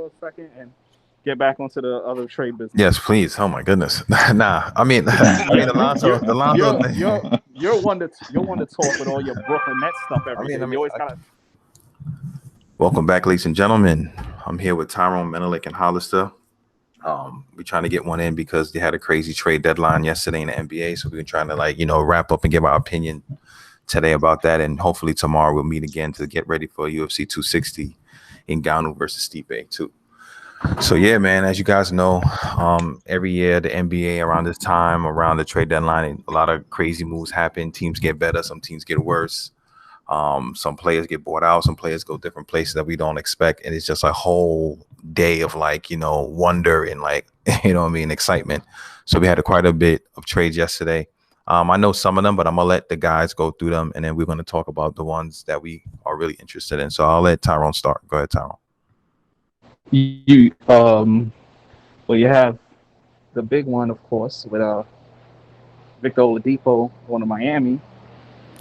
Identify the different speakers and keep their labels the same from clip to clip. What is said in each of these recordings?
Speaker 1: for a second and get back onto the other trade business?
Speaker 2: Yes, please. Oh my goodness. Nah, I mean,
Speaker 1: You're
Speaker 2: Alonso.
Speaker 1: you're one to talk with all your Brooklyn Nets stuff every day. You always gotta.
Speaker 2: Welcome back, ladies and gentlemen. I'm here with Tyrone Menelik and Hollister. We're trying to get one in because they had a crazy trade deadline yesterday in the NBA. So we're trying to wrap up and give our opinion today about that. And hopefully tomorrow we'll meet again to get ready for UFC 260 in Ngannou versus Stipe too. So yeah, man, as you guys know, every year the NBA around this time, around the trade deadline, a lot of crazy moves happen. Teams get better, some teams get worse. Some players get bought out, some players go different places that we don't expect, and it's just a whole day of wonder and excitement. So we had quite a bit of trades yesterday. I know some of them, but I'm gonna let the guys go through them, and then we're gonna talk about the ones that we are really interested in. So I'll let Tyrone start. Go ahead, Tyrone.
Speaker 1: Well, you have the big one, of course, with Victor Oladipo going to Miami.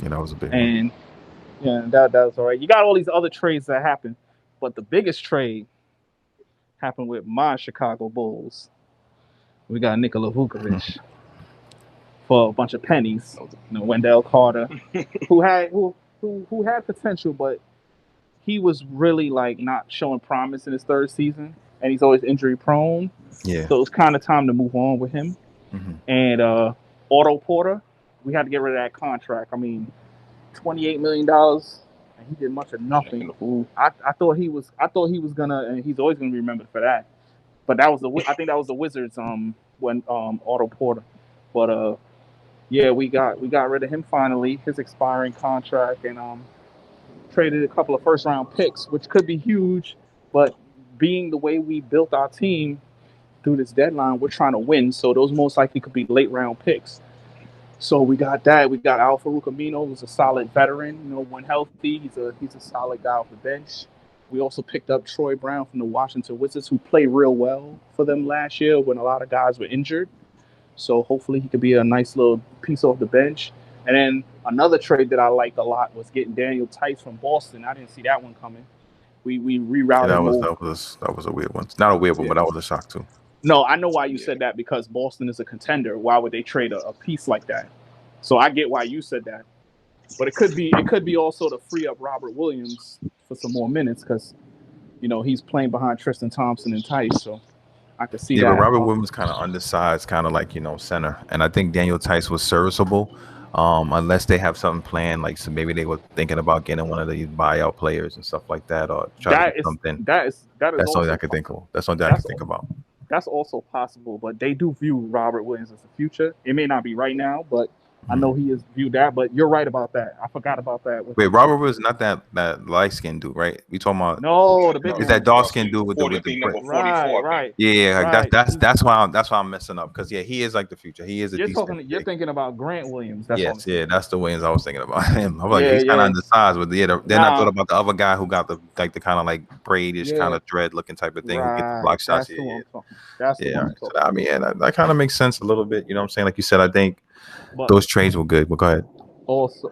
Speaker 2: Yeah, that was a big
Speaker 1: one. Yeah, that was all right. You got all these other trades that happened, but the biggest trade happened with my Chicago Bulls. We got Nikola Vukovic for a bunch of pennies. Wendell Carter, who had potential, but he was really not showing promise in his third season, and he's always injury prone.
Speaker 2: Yeah.
Speaker 1: So it was kind of time to move on with him. Mm-hmm. And Otto Porter, we had to get rid of that contract. I mean, $28 million, and he did much of nothing. I thought he was gonna, and he's always gonna be remembered for that. But I think that was the Wizards when Otto Porter. But yeah, we got rid of him finally, his expiring contract, and traded a couple of first round picks, which could be huge. But being the way we built our team through this deadline, we're trying to win. So those most likely could be late round picks. So we got that. We got Al-Farouq Amino, who's a solid veteran. When healthy, he's a solid guy off the bench. We also picked up Troy Brown from the Washington Wizards, who played real well for them last year when a lot of guys were injured. So hopefully he could be a nice little piece off the bench. And then another trade that I liked a lot was getting Daniel Tice from Boston. I didn't see that one coming. We rerouted.
Speaker 2: Yeah, that was a weird one. Not a weird one, but that was a shock too.
Speaker 1: No, I know why you said that, because Boston is a contender. Why would they trade a piece like that? So I get why you said that. But it could be also to free up Robert Williams for some more minutes, because he's playing behind Tristan Thompson and Tice. So I could see that.
Speaker 2: Yeah, but Robert Williams kind of undersized, kind of center. And I think Daniel Tice was serviceable. Unless they have something planned, so maybe they were thinking about getting one of these buyout players and stuff like that, or try to get something.
Speaker 1: That's
Speaker 2: something I could think of. That's something I could think about.
Speaker 1: That's also possible, but they do view Robert Williams as the future. It may not be right now, but I know he is viewed that. But you're right about that. I forgot about that.
Speaker 2: Wait, Robert Williams not that light skinned dude, right? We talking about
Speaker 1: the big
Speaker 2: is that dark skinned dude with the
Speaker 1: right?
Speaker 2: Yeah, right. That's why I'm messing up, because he is the future. He is a
Speaker 1: You're thinking about Grant Williams.
Speaker 2: That's the Williams I was thinking about him. I'm he's kind of undersized, but then I thought about the other guy who got the kind of braidish kind of dread looking type of thing, who gets the block shots. So, I mean, that kind of makes sense a little bit. You know what I'm saying? Like you said, I think those trades were good. But go ahead.
Speaker 1: Also,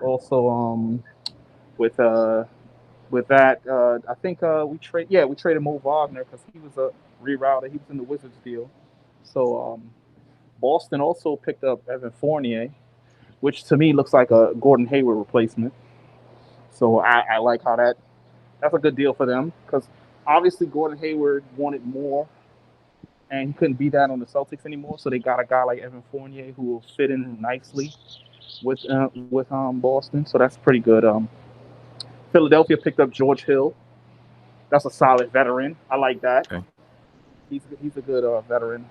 Speaker 1: with that, I think we traded Mo Wagner because he was a rerouter. He was in the Wizards deal. So Boston also picked up Evan Fournier, which to me looks like a Gordon Hayward replacement. So I like how that's a good deal for them, because obviously Gordon Hayward wanted more, and he couldn't be that on the Celtics anymore. So they got a guy like Evan Fournier who will fit in nicely with Boston. So that's pretty good. Philadelphia picked up George Hill. That's a solid veteran. I like that.
Speaker 2: Okay.
Speaker 1: He's a good veteran.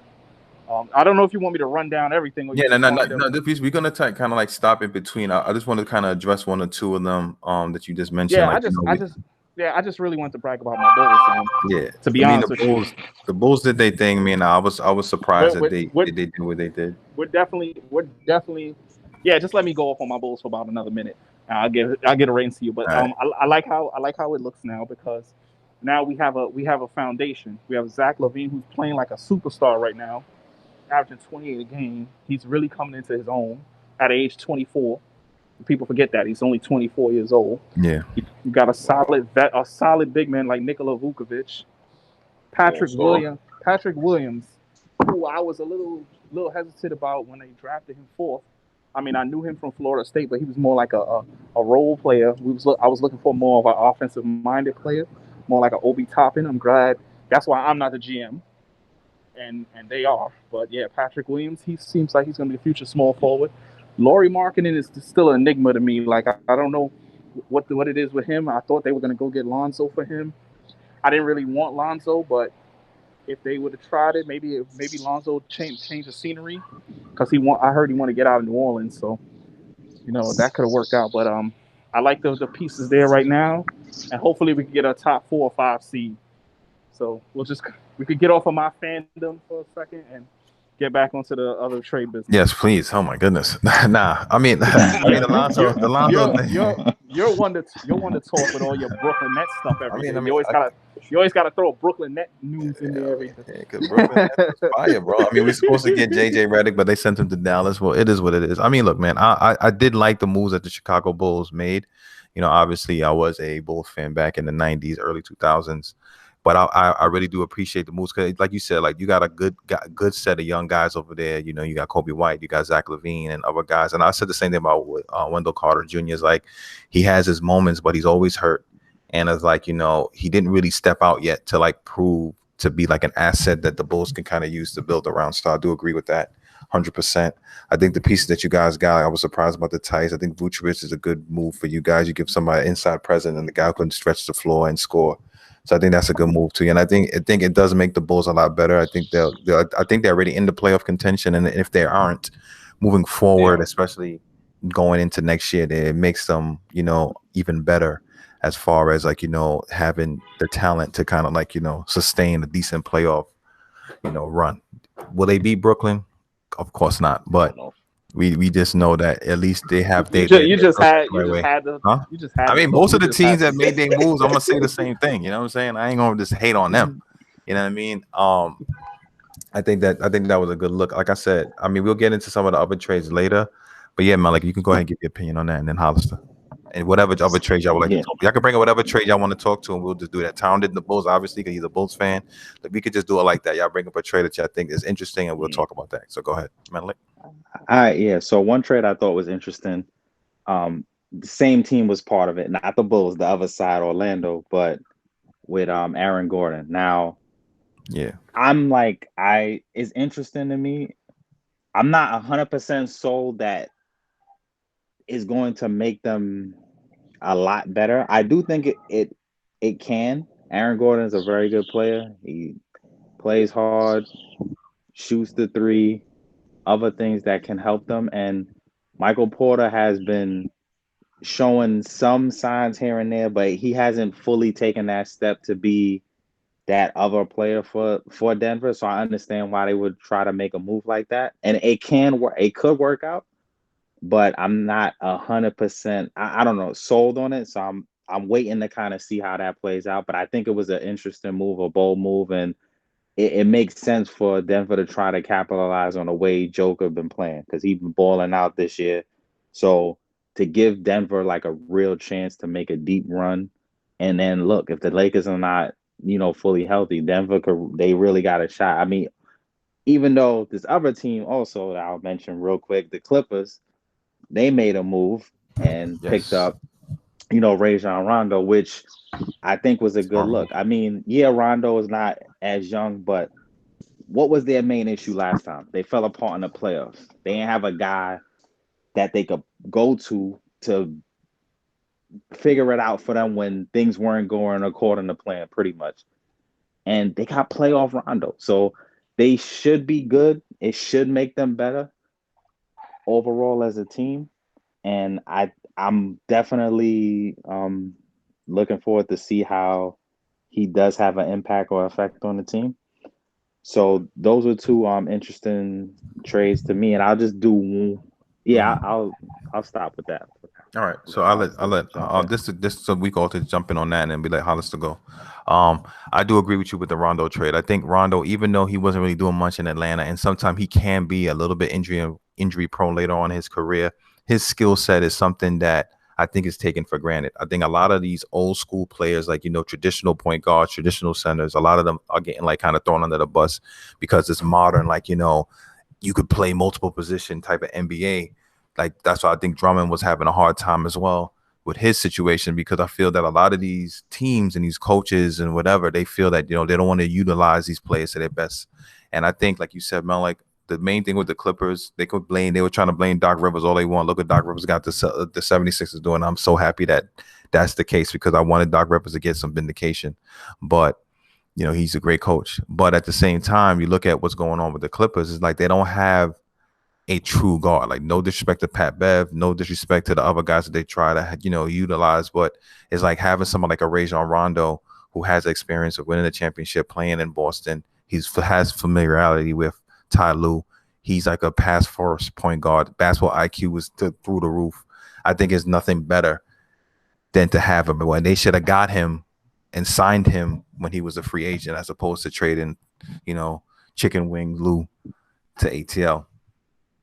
Speaker 1: I don't know if you want me to run down everything.
Speaker 2: Or no. We're gonna kind of stop in between. I just want to kind of address one or two of them that you just mentioned.
Speaker 1: I just really want to brag about my Bulls. To be honest with you,
Speaker 2: the Bulls did their thing, man. I was surprised that they did what they did.
Speaker 1: We're definitely. Yeah, just let me go off on my Bulls for about another minute. I'll get a rain to you, but right. I like how it looks now, because now we have a foundation. We have Zach LaVine, who's playing like a superstar right now, averaging 28 a game. He's really coming into his own at age 24. People forget that he's only 24 years old.
Speaker 2: Yeah,
Speaker 1: you got a solid big man like Nikola Vukovic. Patrick Williams, who I was a little hesitant about when they drafted him fourth. I mean, I knew him from Florida State, but he was more like a role player. I was looking for more of an offensive-minded player, more like an Obi Toppin. I'm glad. That's why I'm not the GM, and they are. But yeah, Patrick Williams, he seems like he's going to be a future small forward. Lauri Markkanen is still an enigma to me. Like I don't know what it is with him. I thought they were going to go get Lonzo for him. I didn't really want Lonzo, but if they would have tried it, maybe Lonzo change the scenery, because I heard he want to get out of New Orleans, so that could have worked out. But I like the pieces there right now, and hopefully we can get a top 4 or 5 seed. So we could get off of my fandom for a second and get back onto the other trade business.
Speaker 2: Yes, please. Oh my goodness. Nah, I mean Alonzo.
Speaker 1: You're one to talk with all your Brooklyn Nets stuff every day. You always gotta throw Brooklyn Net news in there every day.
Speaker 2: Yeah, because Brooklyn Nets is fire, bro. I mean, we're supposed to get JJ Redick, but they sent him to Dallas. Well, it is what it is. I mean, look, man, I did like the moves that the Chicago Bulls made. Obviously I was a Bulls fan back in the 90s, early 2000s. But I really do appreciate the moves, because, like you said, like you got a good set of young guys over there. You got Kobe White, you got Zach LaVine, and other guys. And I said the same thing about Wendell Carter Jr. Is like he has his moments, but he's always hurt. And it's like he didn't really step out yet to like prove to be like an asset that the Bulls can kind of use to build around. So I do agree with that, 100%. I think the pieces that you guys got, I was surprised about the Tice. I think Vucevic is a good move for you guys. You give somebody inside presence, and the guy who can stretch the floor and score. So I think that's a good move too, and I think it does make the Bulls a lot better. I think they're already in the playoff contention, and if they aren't moving forward, especially going into next year, it makes them even better as far as like having the talent to kind of like sustain a decent playoff run. Will they beat Brooklyn? Of course not, but we just know that at least they have
Speaker 1: I
Speaker 2: mean, most of the teams that made their moves, I'm gonna say the same thing. You know what I'm saying? I ain't gonna just hate on them. You know what I mean? I think that was a good look. Like I said, I mean, we'll get into some of the other trades later, but yeah, man, like you can go ahead and give your opinion on that, and then Hollister. And whatever other trades y'all would like to talk. Y'all can bring up whatever trade y'all want to talk to, and we'll just do that. Town did the Bulls, obviously, because he's a Bulls fan. Like we could just do it like that. Y'all bring up a trade that y'all think is interesting, and we'll talk about that. So go ahead, Menelik.
Speaker 3: All right, yeah. So one trade I thought was interesting. The same team was part of it, not the Bulls, the other side, Orlando, but with Aaron Gordon. Now,
Speaker 2: yeah,
Speaker 3: I'm like, it's interesting to me. I'm not 100% sold that is going to make them a lot better. I do think it can. Aaron Gordon is a very good player. He plays hard, shoots the three, other things that can help them. And Michael Porter has been showing some signs here and there, but he hasn't fully taken that step to be that other player for Denver. So I understand why they would try to make a move like that. And it can work. It could work out. But I'm not 100%. I don't know, sold on it. So I'm waiting to kind of see how that plays out. But I think it was an interesting move, a bold move, and it makes sense for Denver to try to capitalize on the way Joker been playing, because he's been balling out this year. So to give Denver like a real chance to make a deep run, and then look, if the Lakers are not fully healthy, Denver they really got a shot. I mean, even though this other team also that I'll mention real quick, the Clippers. They made a move and picked up, Rajon Rondo, which I think was a good look. I mean, yeah, Rondo is not as young, but what was their main issue last time? They fell apart in the playoffs. They didn't have a guy that they could go to figure it out for them when things weren't going according to plan, pretty much. And they got playoff Rondo. So they should be good. It should make them better overall as a team, and I'm definitely looking forward to see how he does have an impact or effect on the team. So those are two interesting trades to me, and I'll just do I'll stop with that.
Speaker 2: All right, so I'll let this so we go to jump in on that and then we let Hollister go. I do agree with you with the Rondo trade. I think Rondo, even though he wasn't really doing much in Atlanta, and sometimes he can be a little bit injury prone later on in his career, his skill set is something that I think is taken for granted. I think a lot of these old school players, like, you know, traditional point guards, traditional centers, a lot of them are getting like kind of thrown under the bus because it's modern, like, you know, you could play multiple position type of NBA. Like, that's why I think Drummond was having a hard time as well with his situation, because I feel that a lot of these teams and these coaches and whatever, they feel that, you know, they don't want to utilize these players to their best. And I think, like you said, Mel, like the main thing with the Clippers, they were trying to blame Doc Rivers all they want. Look what Doc Rivers got the 76ers doing. I'm so happy that that's the case, because I wanted Doc Rivers to get some vindication. But, you know, he's a great coach. But at the same time, you look at what's going on with the Clippers, it's like they don't have a true guard. Like, no disrespect to Pat Bev, no disrespect to the other guys that they try to, you know, utilize, but it's like having someone like a Rajon Rondo who has experience of winning a championship, playing in Boston. Has familiarity with Ty Lue. He's like a pass first point guard. Basketball IQ was through the roof. I think it's nothing better than to have him. When they should have got him and signed him when he was a free agent, as opposed to trading, you know, chicken wing Lue to ATL.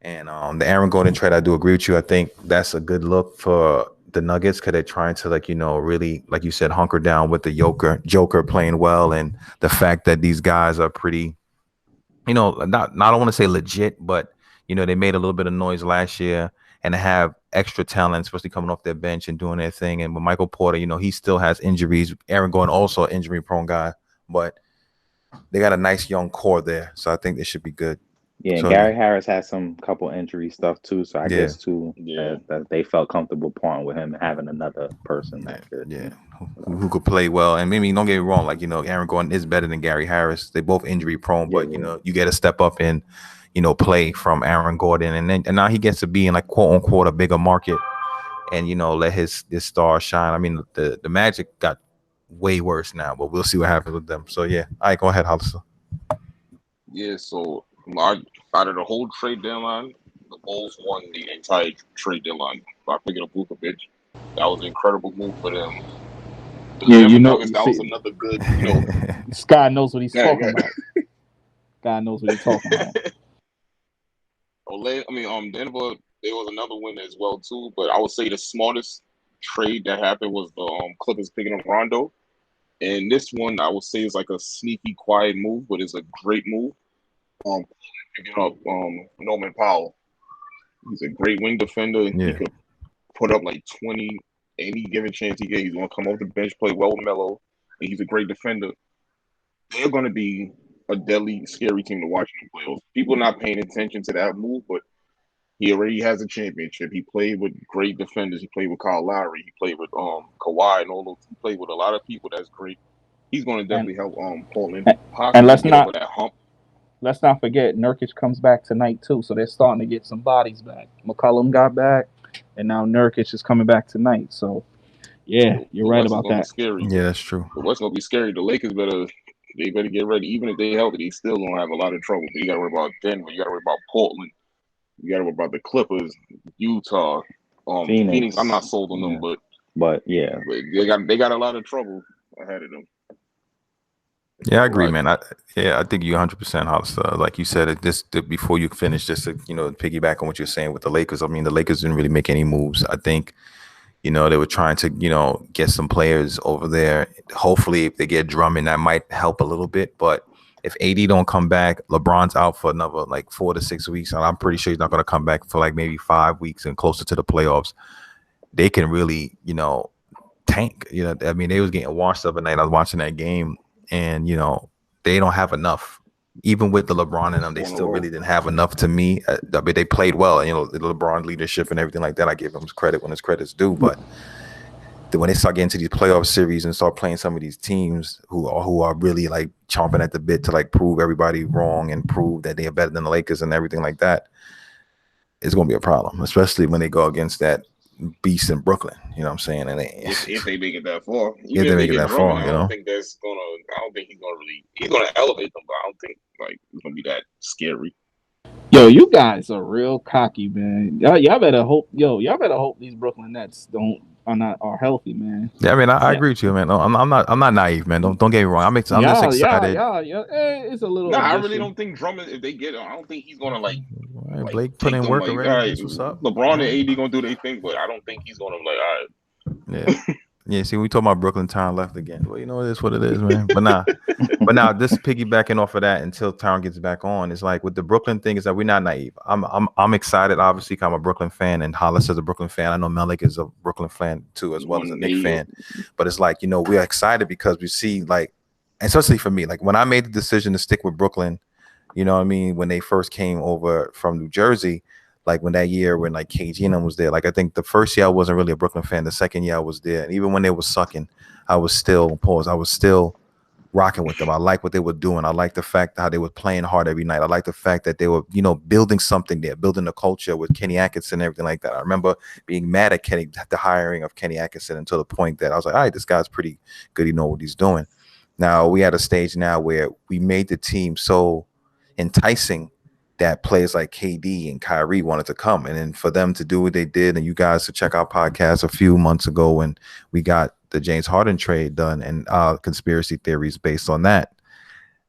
Speaker 2: And the Aaron Gordon trade, I do agree with you. I think that's a good look for the Nuggets, because they're trying to, like, you know, really, like you said, hunker down with the Joker playing well, and the fact that these guys are pretty, you know, I don't want to say legit, but, you know, they made a little bit of noise last year, and they have extra talent, especially coming off their bench and doing their thing. And with Michael Porter, you know, he still has injuries. Aaron Gordon also an injury-prone guy, but they got a nice young core there, so I think they should be good.
Speaker 3: Yeah, and Gary Harris has some couple injury stuff too, so I guess too that they felt comfortable parting with him and having another person that could,
Speaker 2: who could play well. And maybe, don't get me wrong, like, you know, Aaron Gordon is better than Gary Harris. They both injury prone, but you know, you get to step up and, you know, play from Aaron Gordon, and now he gets to be in, like, quote unquote, a bigger market, and, you know, let his star shine. I mean, the Magic got way worse now, but we'll see what happens with them. So yeah, all right, go ahead, Hollister.
Speaker 4: Yeah, so out of the whole trade deadline, the Bulls won the entire trade deadline by picking up Vucevic. That was an incredible move for them.
Speaker 1: You know,
Speaker 4: that was another good, you know.
Speaker 1: This guy knows what he's talking about. Guy knows what he's talking about.
Speaker 4: Denver, there was another win as well too, but I would say the smartest trade that happened was the Clippers picking up Rondo. And this one, I would say, is like a sneaky, quiet move, but it's a great move. Picking up Norman Powell. He's a great wing defender.
Speaker 2: Yeah.
Speaker 4: He could put up like 20 any given chance he gets. He's going to come off the bench, play well with Melo, and he's a great defender. They're going to be a deadly, scary team to watch in the playoffs. People are not paying attention to that move, but he already has a championship. He played with great defenders. He played with Kyle Lowry. He played with Kawhi and all those. He played with a lot of people. That's great. He's going to definitely help Portland.
Speaker 1: And let's not forget, Nurkic comes back tonight too. So they're starting to get some bodies back. McCollum got back, and now Nurkic is coming back tonight. So yeah, you're right about that.
Speaker 4: Scary.
Speaker 2: Yeah, that's true.
Speaker 4: But what's going to be scary? The Lakers better get ready. Even if they healthy, they still don't have a lot of trouble. You got to worry about Denver. You got to worry about Portland. You got to worry about the Clippers, Utah, Phoenix. I'm not sold on them, but they got a lot of trouble ahead of them.
Speaker 2: Yeah, I agree, man. I think you 100%, Hollister. Like you said, before you finish, just to, piggyback on what you're saying with the Lakers. I mean, the Lakers didn't really make any moves. I think, they were trying to, get some players over there. Hopefully, if they get Drummond, that might help a little bit. But if AD don't come back, LeBron's out for another like 4 to 6 weeks, and I'm pretty sure he's not going to come back for like maybe 5 weeks and closer to the playoffs. They can really, tank. I mean, they was getting washed up at night. I was watching that game. And, they don't have enough. Even with the LeBron in them, they still really didn't have enough to me. I mean, they played well. The LeBron leadership and everything like that, I give them credit when it's credit's due. But when they start getting to these playoff series and start playing some of these teams who are really like chomping at the bit to like prove everybody wrong and prove that they are better than the Lakers and everything like that, it's going to be a problem, especially when they go against that beast in Brooklyn, you know what I'm saying? And
Speaker 4: if they make it that far,
Speaker 2: if they make it that far,
Speaker 4: I don't think he's gonna elevate them, but I don't think like it's gonna be that scary.
Speaker 1: Yo, you guys are real cocky, man. Y'all better hope these Brooklyn Nets are healthy, man.
Speaker 2: Yeah, I mean, I agree with you, man. No, I'm not naive, man. Don't get me wrong. I'm just excited.
Speaker 1: Yeah. It's a little.
Speaker 4: I really don't think Drummond. If they get him, I don't think he's gonna like
Speaker 2: Right,
Speaker 4: like,
Speaker 2: Blake put in work
Speaker 4: like,
Speaker 2: already.
Speaker 4: all right,
Speaker 2: That's what's up.
Speaker 4: LeBron and AD gonna do their thing, but I don't think he's gonna like, all right.
Speaker 2: Yeah. Yeah, see, we talking about Brooklyn Town left again. Well, you know, it is what it is, man. But now this piggybacking off of that until Town gets back on, it's like with the Brooklyn thing is that we're not naive. I'm excited, obviously, 'cause I'm a Brooklyn fan, and Hollis is a Brooklyn fan. I know Melik is a Brooklyn fan too, as well as a Knicks fan. But it's like, you know, we're excited because we see, like, especially for me, like when I made the decision to stick with Brooklyn, you know what I mean, when they first came over from New Jersey. Like when that year when like KG and them was there, like I think the first year I wasn't really a Brooklyn fan. The second year I was there, and even when they were sucking, I was still rocking with them. I like what they were doing. I like the fact how they were playing hard every night. I like the fact that they were, you know, building something there, building a culture with Kenny Atkinson and everything like that. I remember being mad at the hiring of Kenny Atkinson until the point that I was like, all right, this guy's pretty good. He knows what he's doing. Now we at a stage now where we made the team so enticing that players like KD and Kyrie wanted to come, and then for them to do what they did, and you guys to check our podcast a few months ago when we got the James Harden trade done and conspiracy theories based on that.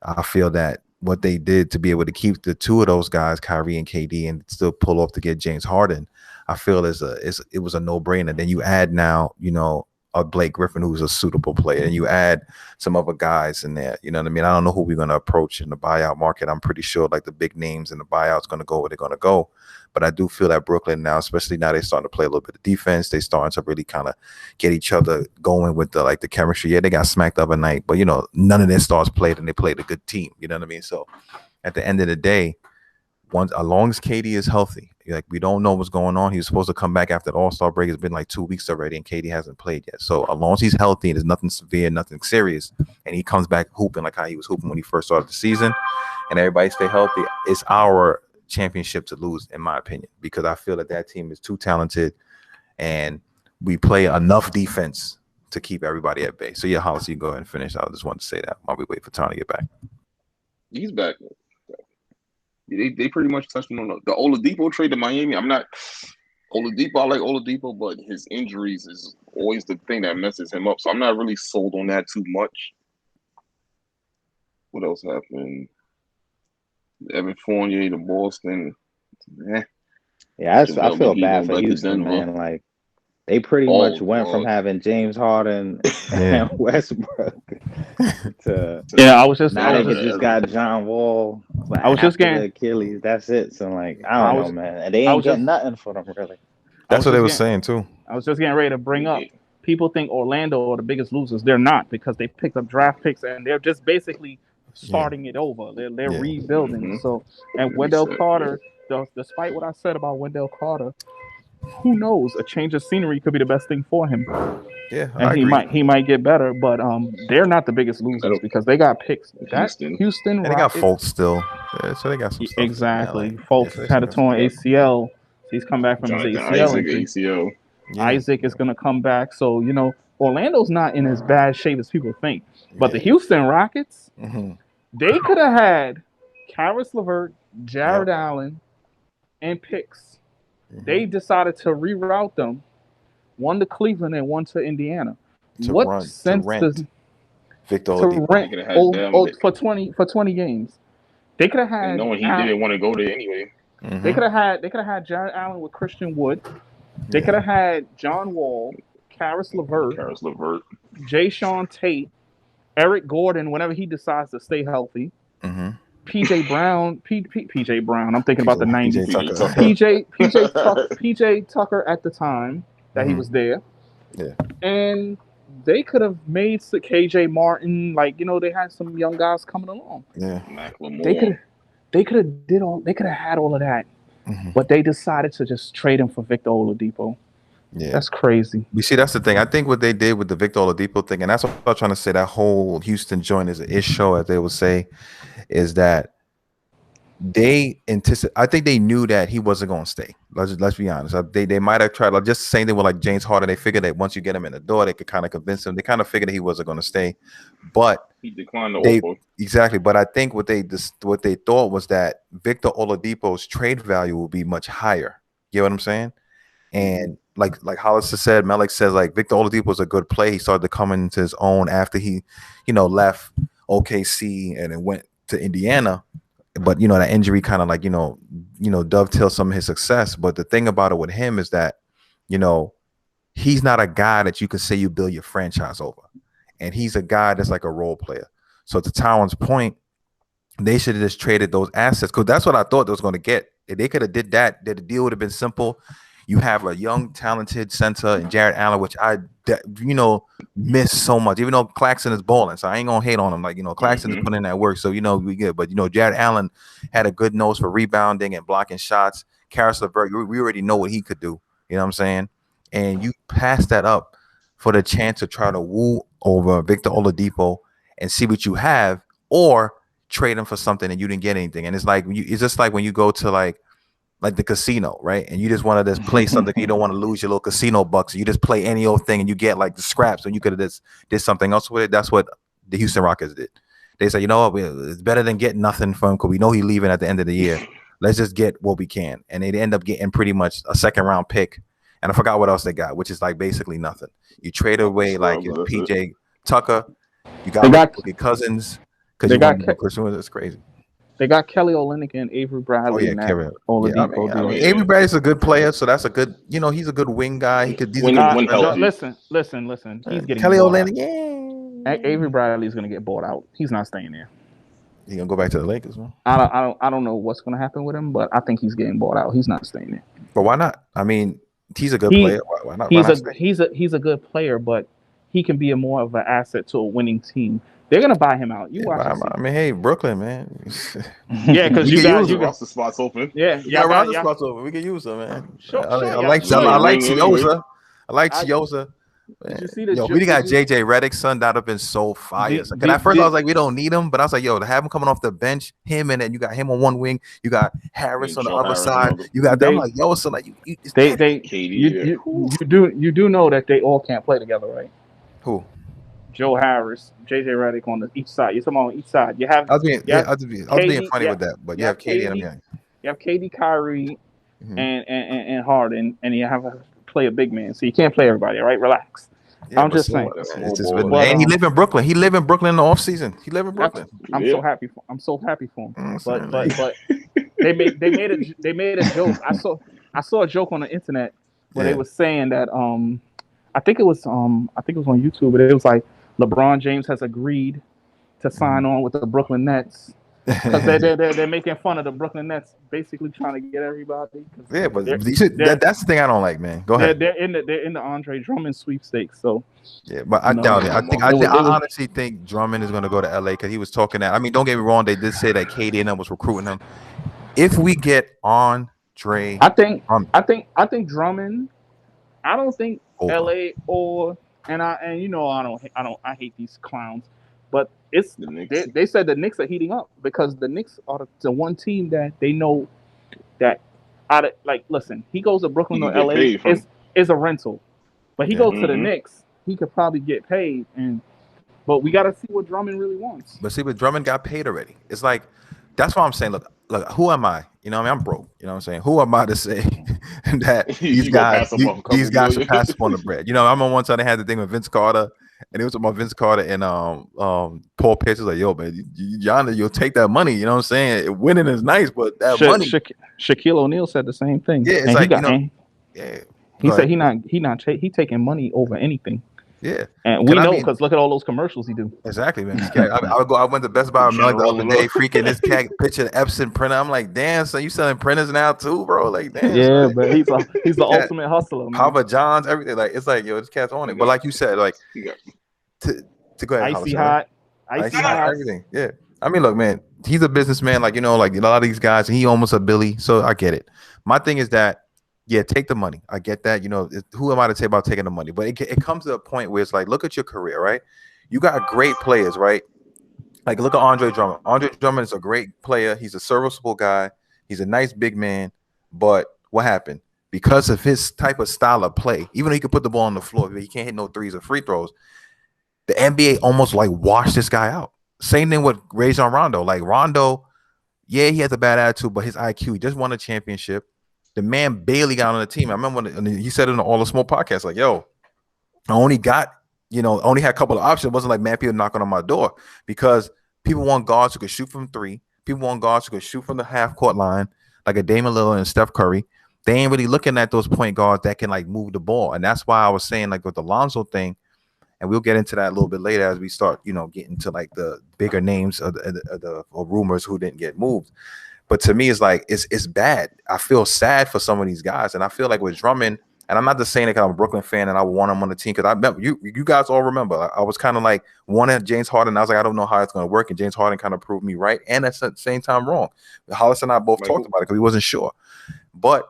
Speaker 2: I feel that what they did to be able to keep the two of those guys, Kyrie and KD, and still pull off to get James Harden, I feel it was a no-brainer. Then you add now, you know, a Blake Griffin who's a suitable player, and you add some other guys in there. You know what I mean? I don't know who we're going to approach in the buyout market. I'm pretty sure like the big names in the buyout's going to go where they're going to go. But I do feel that Brooklyn now, especially now, they're starting to play a little bit of defense. They starting to really kind of get each other going with the chemistry. Yeah, they got smacked the other night, but you know, none of their stars played, and they played a good team. You know what I mean? So at the end of the day, as long as KD is healthy, like we don't know what's going on. He was supposed to come back after the All-Star break. It's been like 2 weeks already, and KD hasn't played yet. So as long as he's healthy and there's nothing severe, nothing serious, and he comes back hooping like how he was hooping when he first started the season, and everybody stay healthy, it's our championship to lose, in my opinion, because I feel that team is too talented, and we play enough defense to keep everybody at bay. So yeah, Hollis, you go ahead and finish. I just wanted to say that while we wait for Tom to get back.
Speaker 4: He's back. They pretty much touched on the Oladipo trade to Miami. I'm not Oladipo. I like Oladipo, but his injuries is always the thing that messes him up. So I'm not really sold on that too much. What else happened? Evan Fournier to Boston.
Speaker 3: Yeah, I feel bad for Houston, man. Like they pretty much went from having James Harden and Westbrook to
Speaker 1: I was just
Speaker 3: got John Wall. I was just getting Achilles. That's it. So like I don't know, man. And they ain't getting nothing for them really.
Speaker 2: That's what they were saying too.
Speaker 1: I was just getting ready to bring up. People think Orlando are the biggest losers. They're not, because they picked up draft picks and they're just basically starting it over. They're rebuilding. Mm-hmm. So and Wendell Carter, despite what I said about Wendell Carter, who knows? A change of scenery could be the best thing for him.
Speaker 2: Yeah,
Speaker 1: and he might get better, but they're not the biggest losers because they got picks. Houston,
Speaker 2: and they got Fultz still, so they got some stuff.
Speaker 1: Exactly. Fultz had a torn ACL. He's come back from his ACL. Yeah. Isaac is going to come back, so you know Orlando's not in as bad shape as people think. But the Houston Rockets, they could have had Caris LeVert, Jared Allen, and picks. They decided to reroute them, one to Cleveland and one to Indiana. What sense does
Speaker 2: Victor
Speaker 1: Oladipo for 20 games? They could have had.
Speaker 4: Knowing he didn't want to go there anyway.
Speaker 1: Mm-hmm. They could have had Jared Allen with Christian Wood. They could have had John Wall, Caris LeVert, Jay Sean Tate, Eric Gordon whenever he decides to stay healthy.
Speaker 2: Mm-hmm.
Speaker 1: PJ Brown. I'm thinking about the 90s. PJ Tucker at the time that he was there.
Speaker 2: Yeah.
Speaker 1: And they could have made KJ Martin, like, you know, they had some young guys coming along.
Speaker 2: Yeah.
Speaker 1: They could have had all of that. Mm-hmm. But they decided to just trade him for Victor Oladipo.
Speaker 2: Yeah,
Speaker 1: that's crazy.
Speaker 2: You see, that's the thing. I think what they did with the Victor Oladipo thing, and that's what I'm trying to say, that whole Houston joint is an issue, as they would say, is that they I think they knew that he wasn't going to stay. Let's be honest. They might have tried, like just the same thing with like James Harden. They figured that once you get him in the door, they could kind of convince him. They kind of figured that he wasn't going to stay, but
Speaker 4: he declined the offer.
Speaker 2: Exactly. But I think what they thought was that Victor Oladipo's trade value will be much higher. You know what I'm saying? And like Hollis said, Melik says, like Victor Oladipo was a good play. He started to come into his own after he, left OKC and then went to Indiana. but that injury kind of like dovetails some of his success. But the thing about it with him is that he's not a guy that you could say you build your franchise over, and he's a guy that's like a role player. So to Tyron's point, they should have just traded those assets, because that's what I thought they was going to get. If they could have did that, the deal would have been simple. You have a young, talented center and Jared Allen, which I miss so much. Even though Claxton is balling, so I ain't gonna hate on him. Like Claxton is putting in that work, so we good. But Jared Allen had a good nose for rebounding and blocking shots. Karis LeVert, we already know what he could do. You know what I'm saying? And you pass that up for the chance to try to woo over Victor Oladipo and see what you have, or trade him for something and you didn't get anything. And it's like it's just like when you go to like the casino, right? And you just want to just play something. You don't want to lose your little casino bucks. You just play any old thing and you get like the scraps, and you could have just did something else with it. That's what the Houston Rockets did. They said, you know what, it's better than getting nothing from him, because we know he's leaving at the end of the year. Let's just get what we can. And they end up getting pretty much a second round pick. And I forgot what else they got, which is like basically nothing. You trade away like PJ Tucker. You got Cousins, because you got Christian. It's crazy.
Speaker 1: They got Kelly Olynyk and Avery Bradley.
Speaker 2: Avery Bradley's a good player, so that's a good. He's a good wing guy. He could.
Speaker 1: Listen. He's getting
Speaker 2: Kelly Olynyk. Yeah.
Speaker 1: Avery Bradley is going to get bought out. He's not staying there.
Speaker 2: He gonna go back to the Lakers, man.
Speaker 1: I don't know what's going to happen with him, but I think he's getting bought out. He's not staying there.
Speaker 2: But why not? I mean, he's a good player. Why not?
Speaker 1: He's a good player, but he can be more of an asset to a winning team. They're gonna buy him out.
Speaker 2: I mean, hey, Brooklyn, man.
Speaker 1: Yeah, because you got
Speaker 4: roster spots open.
Speaker 1: Yeah,
Speaker 2: roster spots open. We can use them, man.
Speaker 1: Sure,
Speaker 2: I like Chioza. I like Chioza. Did you see we got JJ Redick, son. That'd have been so fire. At first I was like, we don't need him, but I was like, yo, to have him coming off the bench, him, and then you got him on one wing, you got Harris on the other side, you got them. Like, yo, so like you
Speaker 1: do know that they all can't play together, right?
Speaker 2: Who?
Speaker 1: Joe Harris, JJ Redick on each side. You're talking about each side. You have.
Speaker 2: I was being funny with that, but you have KD and him.
Speaker 1: You have KD, Kyrie, and Harden, and you have to play a big man, so you can't play everybody. All right, relax. Yeah, I'm just saying.
Speaker 2: And he live in Brooklyn. He live in Brooklyn in the off season. He live in Brooklyn.
Speaker 1: I'm so happy. I'm so happy for him. But they made a joke. I saw a joke on the internet where they were saying that I think it was on YouTube, but it was like LeBron James has agreed to sign on with the Brooklyn Nets, because they're making fun of the Brooklyn Nets, basically trying to get everybody.
Speaker 2: Yeah, but that's the thing I don't like, man. Go ahead.
Speaker 1: They're in the Andre Drummond sweepstakes. So
Speaker 2: yeah, but I doubt it. I honestly think Drummond is going to go to LA, because he was talking that. I mean, don't get me wrong. They did say that KD and them was recruiting him. If we get Andre,
Speaker 1: I think Drummond. I don't think LA I hate these clowns, but it's they said the Knicks are heating up, because the Knicks are the one team that they know that listen, he goes to Brooklyn or LA is a rental, but he goes to the Knicks, he could probably get paid, but we got to see what Drummond really wants.
Speaker 2: But see, but Drummond got paid already. It's like, that's why I'm saying, look, who am I? You know what I mean? I'm broke. You know what I'm saying? Who am I to say that these guys should pass up on the bread? I remember one time they had the thing with Vince Carter, and it was about Vince Carter and Paul Pierce was like, yo, man, you'll take that money. You know what I'm saying? Winning is nice, but that money.
Speaker 1: Shaquille O'Neal said the same thing.
Speaker 2: Yeah, it's
Speaker 1: he said he taking money over anything.
Speaker 2: Yeah,
Speaker 1: and we know, because look at all those commercials he do.
Speaker 2: Exactly, man. I went to Best Buy the other day, freaking this cat picture of Epson printer. I'm like, damn, so you selling printers now too, bro? Like, damn.
Speaker 1: Yeah, but he's the ultimate hustler, man.
Speaker 2: Papa John's, everything. Like, it's like, yo, this cat's on it. But like you said, like, to go ahead,
Speaker 1: icy hot,
Speaker 2: everything. Yeah, I mean, look, man, he's a businessman. Like, like a lot of these guys, and he almost a Billy. So I get it. My thing is that, yeah, take the money. I get that. Who am I to say about taking the money? But it comes to a point where it's like, look at your career, right? You got great players, right? Like, look at Andre Drummond. Andre Drummond is a great player. He's a serviceable guy. He's a nice big man. But what happened? Because of his type of style of play, even though he could put the ball on the floor, but he can't hit no threes or free throws, the NBA almost like washed this guy out. Same thing with Rajon Rondo. Like, Rondo, yeah, he has a bad attitude, but his IQ, he just won a championship. The man barely got on the team. I remember when he said it in All the Smoke podcast, like, yo, I only had a couple of options. It wasn't like, man, people knocking on my door, because people want guards who could shoot from three, people want guards who can shoot from the half court line, like a Damian Lillard and Steph Curry. They ain't really looking at those point guards that can like move the ball, and that's why I was saying like with the Lonzo thing, and we'll get into that a little bit later as we start, getting to like the bigger names of the rumors who didn't get moved. But to me, it's like it's bad. I feel sad for some of these guys, and I feel like with Drummond, and I'm not just saying that because I'm a Brooklyn fan and I want him on the team, because I remember you guys all remember I was kind of like wanting James Harden. I was like, I don't know how it's going to work, and James Harden kind of proved me right, and at the same time wrong. Hollis and I both talked about it because we wasn't sure. But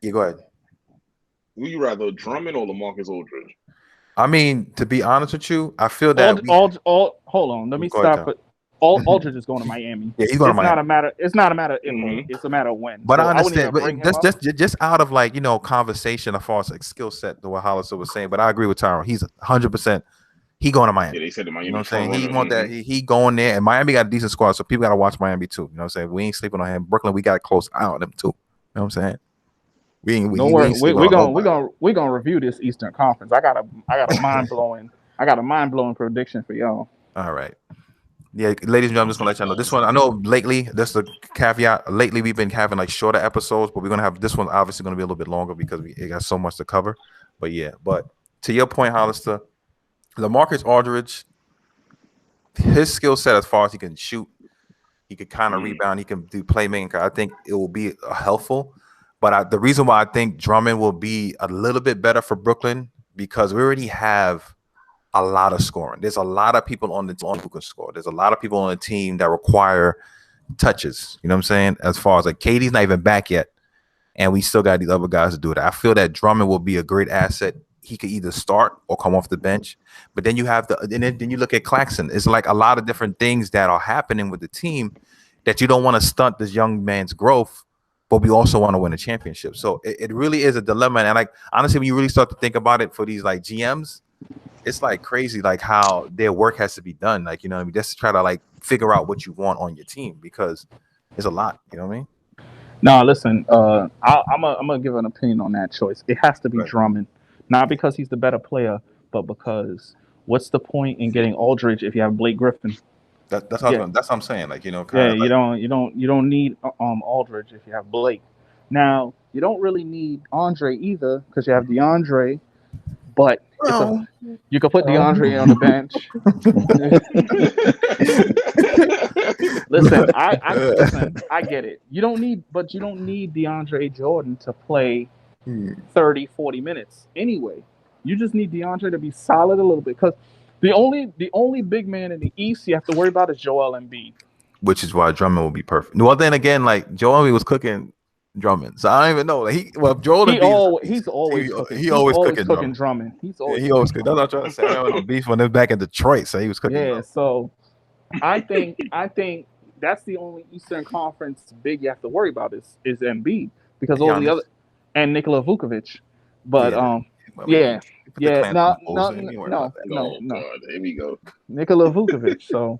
Speaker 2: yeah, go ahead.
Speaker 4: Would you rather Drummond or LaMarcus Aldridge?
Speaker 2: I mean, to be honest with you, I feel that
Speaker 1: hold on, let me stop it. Aldridge is going to Miami.
Speaker 2: Yeah, he's going to Miami.
Speaker 1: It's not a matter of if, it's a matter of when.
Speaker 2: But so I understand. But just out of like conversation as far as like skill set, the what Hollister was saying. But I agree with Tyrone. He's 100%. He going to Miami.
Speaker 4: Yeah, they said the Miami.
Speaker 2: You know what I'm saying? He want that. He going there, and Miami got a decent squad, so people got to watch Miami too. You know what I'm saying? We ain't sleeping on him. Brooklyn, we got a close eye on them too. You know what I'm saying?
Speaker 1: Don't worry. We're gonna review this Eastern Conference. I got a mind blowing prediction for y'all.
Speaker 2: All right. Yeah, ladies and gentlemen, I'm just gonna let y'all know this one. I know lately, that's the caveat. Lately, we've been having like shorter episodes, but we're gonna have this one obviously gonna be a little bit longer because it got so much to cover. But yeah, but to your point, Hollister, LaMarcus Aldridge, his skill set as far as he can shoot, he could kind of rebound, he can do playmaking. I think it will be helpful. But the reason why I think Drummond will be a little bit better for Brooklyn, because we already have a lot of scoring. There's a lot of people on the team who can score. There's a lot of people on the team that require touches. You know what I'm saying? As far as like KD's not even back yet, and we still got these other guys to do it. I feel that Drummond will be a great asset. He could either start or come off the bench. But then you have then you look at Claxton. It's like a lot of different things that are happening with the team that you don't want to stunt this young man's growth, but we also want to win a championship. So it really is a dilemma. And like honestly, when you really start to think about it for these like GMs, it's like crazy, like how their work has to be done. Like, what I mean, just to try to like figure out what you want on your team, because it's a lot. You know what I mean?
Speaker 1: No, listen, I'm gonna give an opinion on that choice. It has to be Drummond, not because he's the better player, but because what's the point in getting Aldridge if you have Blake Griffin?
Speaker 2: That's what I'm saying. Like,
Speaker 1: you don't need Aldridge if you have Blake. Now you don't really need Andre either because you have DeAndre. But you can put DeAndre on the bench. Listen, I get it. You don't need DeAndre Jordan to play 30, 40 minutes anyway. You just need DeAndre to be solid a little bit, because the only big man in the East you have to worry about is Joel Embiid.
Speaker 2: Which is why Drummond will be perfect. Well, then again, like Joel Embiid was cooking Drummond, so I don't even know. Like he's always cooking
Speaker 1: Drummond. He's always
Speaker 2: cooking. That's what I'm trying to say. I don't know, beef when they're back in Detroit, so he was cooking.
Speaker 1: Yeah,
Speaker 2: Drummond.
Speaker 1: So I think that's the only Eastern Conference big you have to worry about is Embiid, because all the other, and Nikola Vukovic. But no. Here
Speaker 4: we go.
Speaker 1: Nikola Vukovic. So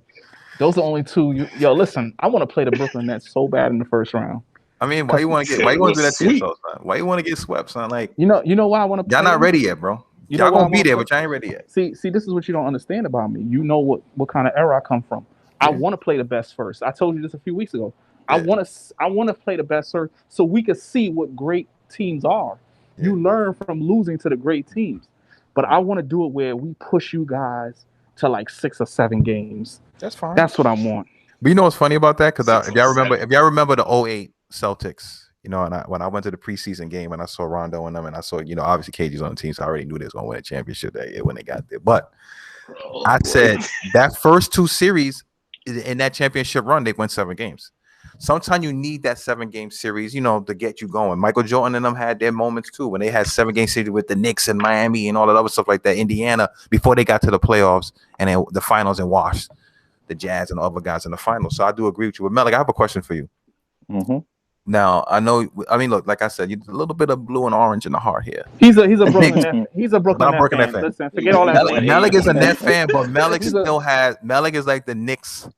Speaker 1: those are only two. Listen, I want to play the Brooklyn Nets so bad in the first round.
Speaker 2: I mean, why you want to do that to yourself, son? Why you want to get swept, son? Like,
Speaker 1: you know why I want to.
Speaker 2: Y'all not ready yet, bro. Y'all gonna be there, but y'all ain't ready yet.
Speaker 1: See, this is what you don't understand about me. You know what kind of era I come from. Yeah. I want to play the best first. I told you this a few weeks ago. Yeah. I want to play the best first so we can see what great teams are. Yeah. You learn from losing to the great teams, but I want to do it where we push you guys to like 6 or 7 games.
Speaker 2: That's fine.
Speaker 1: That's what I want.
Speaker 2: But you know what's funny about that? Because if y'all remember the 2008 Celtics, and when I went to the preseason game and I saw Rondo and them, and I saw, obviously KG's on the team, so I already knew they was gonna win a championship that year when they got there. But I said that first 2 series in that championship run, they went 7 games. Sometimes you need that 7-game series, to get you going. Michael Jordan and them had their moments too when they had 7-game series with the Knicks and Miami and all that other stuff like that, Indiana, before they got to the playoffs and then the finals and washed the Jazz and the other guys in the finals. So I do agree with you. But Malik, I have a question for you.
Speaker 1: Mm-hmm.
Speaker 2: Now look, like I said, you're a little bit of blue and orange in the heart here.
Speaker 1: He's a Brooklyn He's a Brooklyn Net fan. Listen, forget all that.
Speaker 2: Malik is a Net fan, but Malik is like the Knicks.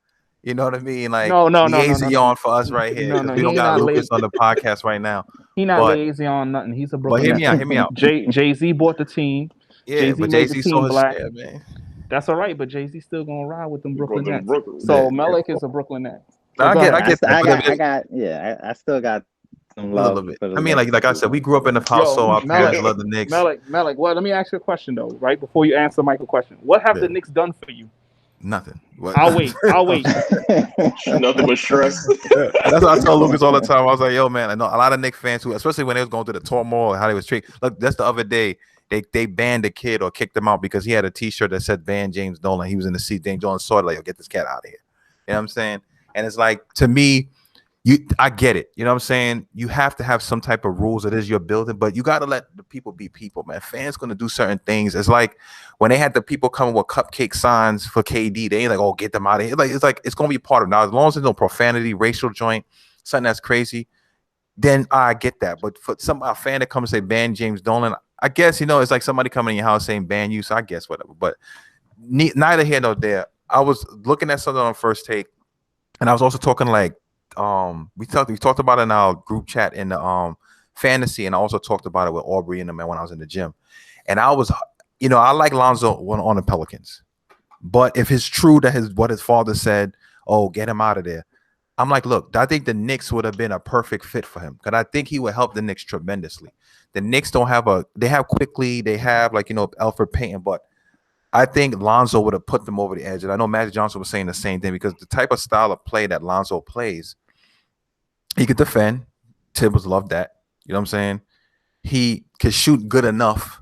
Speaker 2: You know what I mean? Like liaison for us right here. We don't got Lucas on the podcast right now.
Speaker 1: He's not liaison nothing. He's a Brooklyn.
Speaker 2: But hear me out.
Speaker 1: Jay-Z bought the team.
Speaker 2: Yeah, but Jay-Z saw his share, man.
Speaker 1: That's all right, but Jay-Z still gonna ride with them Brooklyn Nets. So Malik is a Brooklyn Net.
Speaker 2: No, I get that.
Speaker 3: I still got some
Speaker 2: A
Speaker 3: love
Speaker 2: little bit.
Speaker 3: for the
Speaker 2: I mean,
Speaker 3: Knicks.
Speaker 2: like I said, we grew up in the household. Our parents love the Knicks.
Speaker 1: Malik. Well, let me ask you a question though, right before you answer Michael's question. What have the Knicks done for you?
Speaker 2: Nothing. What?
Speaker 1: I'll wait.
Speaker 4: Nothing but stress.
Speaker 2: That's what I tell Lucas all the time. I was like, yo, man, I know a lot of Knicks fans who, especially when they was going through the turmoil and how they was treated. Look, that's the other day. They banned a kid or kicked him out because he had a T-shirt that said "Ban James Dolan." He was in the seat. James Dolan saw it, like, yo, get this cat out of here. You know what I'm saying? And it's like, to me, I get it. You know what I'm saying? You have to have some type of rules. It is your building, but you got to let the people be people, man. Fans going to do certain things. It's like when they had the people coming with cupcake signs for KD, they ain't like, oh, get them out of here. Like it's going to be part of it. Now, as long as there's no profanity, racial joint, something that's crazy, then I get that. But for a fan that comes and say ban James Dolan, I guess, you know, it's like somebody coming in your house saying ban you. So I guess whatever. But neither here nor there. I was looking at something on First Take, and I was also talking like, we talked about it in our group chat in the fantasy, and I also talked about it with Aubrey and them when I was in the gym. And I was, you know, I like Lonzo on the Pelicans, but if it's true that what his father said, oh, get him out of there, I'm like, look, I think the Knicks would have been a perfect fit for him because I think he would help the Knicks tremendously. The Knicks they have Quickly, they have like, you know, Alfred Payton, but I think Lonzo would have put them over the edge. And I know Magic Johnson was saying the same thing because the type of style of play that Lonzo plays, he could defend. Tibbs loved that. You know what I'm saying? He could shoot good enough,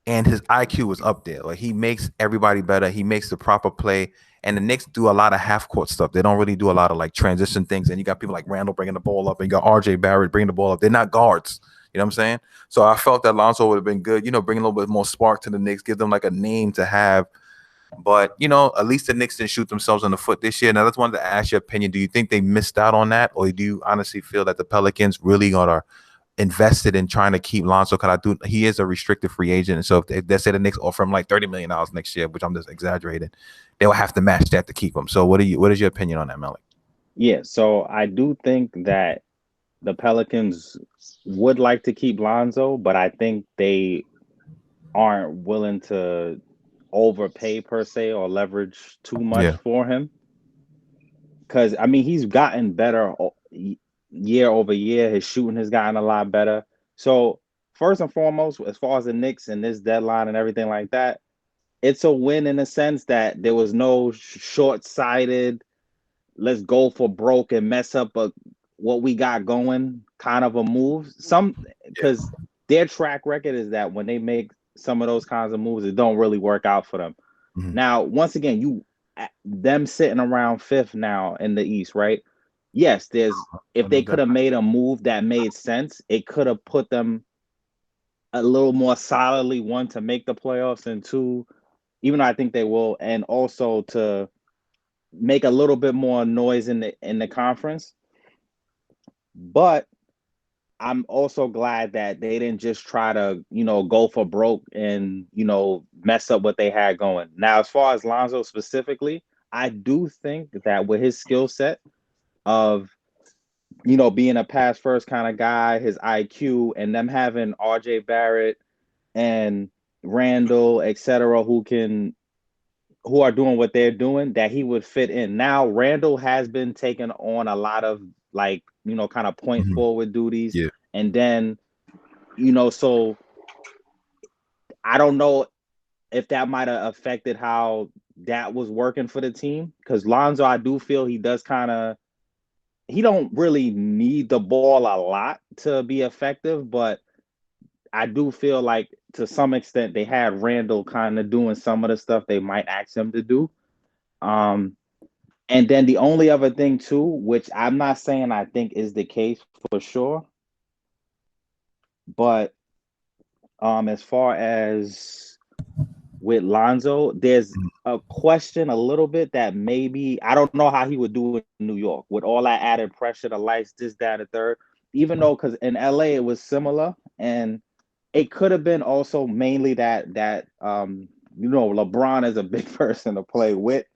Speaker 2: and his IQ is up there. Like, he makes everybody better. He makes the proper play. And the Knicks do a lot of half-court stuff. They don't really do a lot of, like, transition things. And you got people like Randall bringing the ball up, and you got RJ Barrett bringing the ball up. They're not guards. You know what I'm saying? So I felt that Lonzo would have been good, you know, bring a little bit more spark to the Knicks, give them like a name to have. But, you know, at least the Knicks didn't shoot themselves in the foot this year. Now, I just wanted to ask your opinion. Do you think they missed out on that? Or do you honestly feel that the Pelicans really are invested in trying to keep Lonzo? Because he is a restricted free agent. And so if they say the Knicks offer him like $30 million next year, which I'm just exaggerating, they will have to match that to keep him. So what is your opinion on that, Malik?
Speaker 3: Yeah, so I do think that the Pelicans would like to keep Lonzo, but I think they aren't willing to overpay per se or leverage too much for him. Because, I mean, he's gotten better year over year. His shooting has gotten a lot better. So, first and foremost, as far as the Knicks and this deadline and everything like that, it's a win in the sense that there was no short-sighted, let's go for broke and mess up what we got going kind of a move. Because their track record is that when they make some of those kinds of moves, it don't really work out for them. Mm-hmm. Now, once again, them sitting around fifth now in the East, right? Yes, if they could have made a move that made sense, it could have put them a little more solidly, one, to make the playoffs, and two, even though I think they will, and also to make a little bit more noise in the conference. But I'm also glad that they didn't just try to, you know, go for broke and, you know, mess up what they had going. Now, as far as Lonzo specifically, I do think that with his skill set of, you know, being a pass first kind of guy, his IQ, and them having RJ Barrett and Randall, etc., who are doing what they're doing, that he would fit in. Now, Randall has been taking on a lot of, like, you know, kind of point forward duties. Yeah. And then, you know, so I don't know if that might have affected how that was working for the team. Because Lonzo, I do feel he don't really need the ball a lot to be effective, but I do feel like to some extent they had Randall kind of doing some of the stuff they might ask him to do. And then the only other thing too, which I'm not saying I think is the case for sure, but as far as with Lonzo, there's a question a little bit that maybe I don't know how he would do in New York with all that added pressure, the lights, this, that, and the third. Even though, because in LA it was similar, and it could have been also mainly that you know, LeBron is a big person to play with.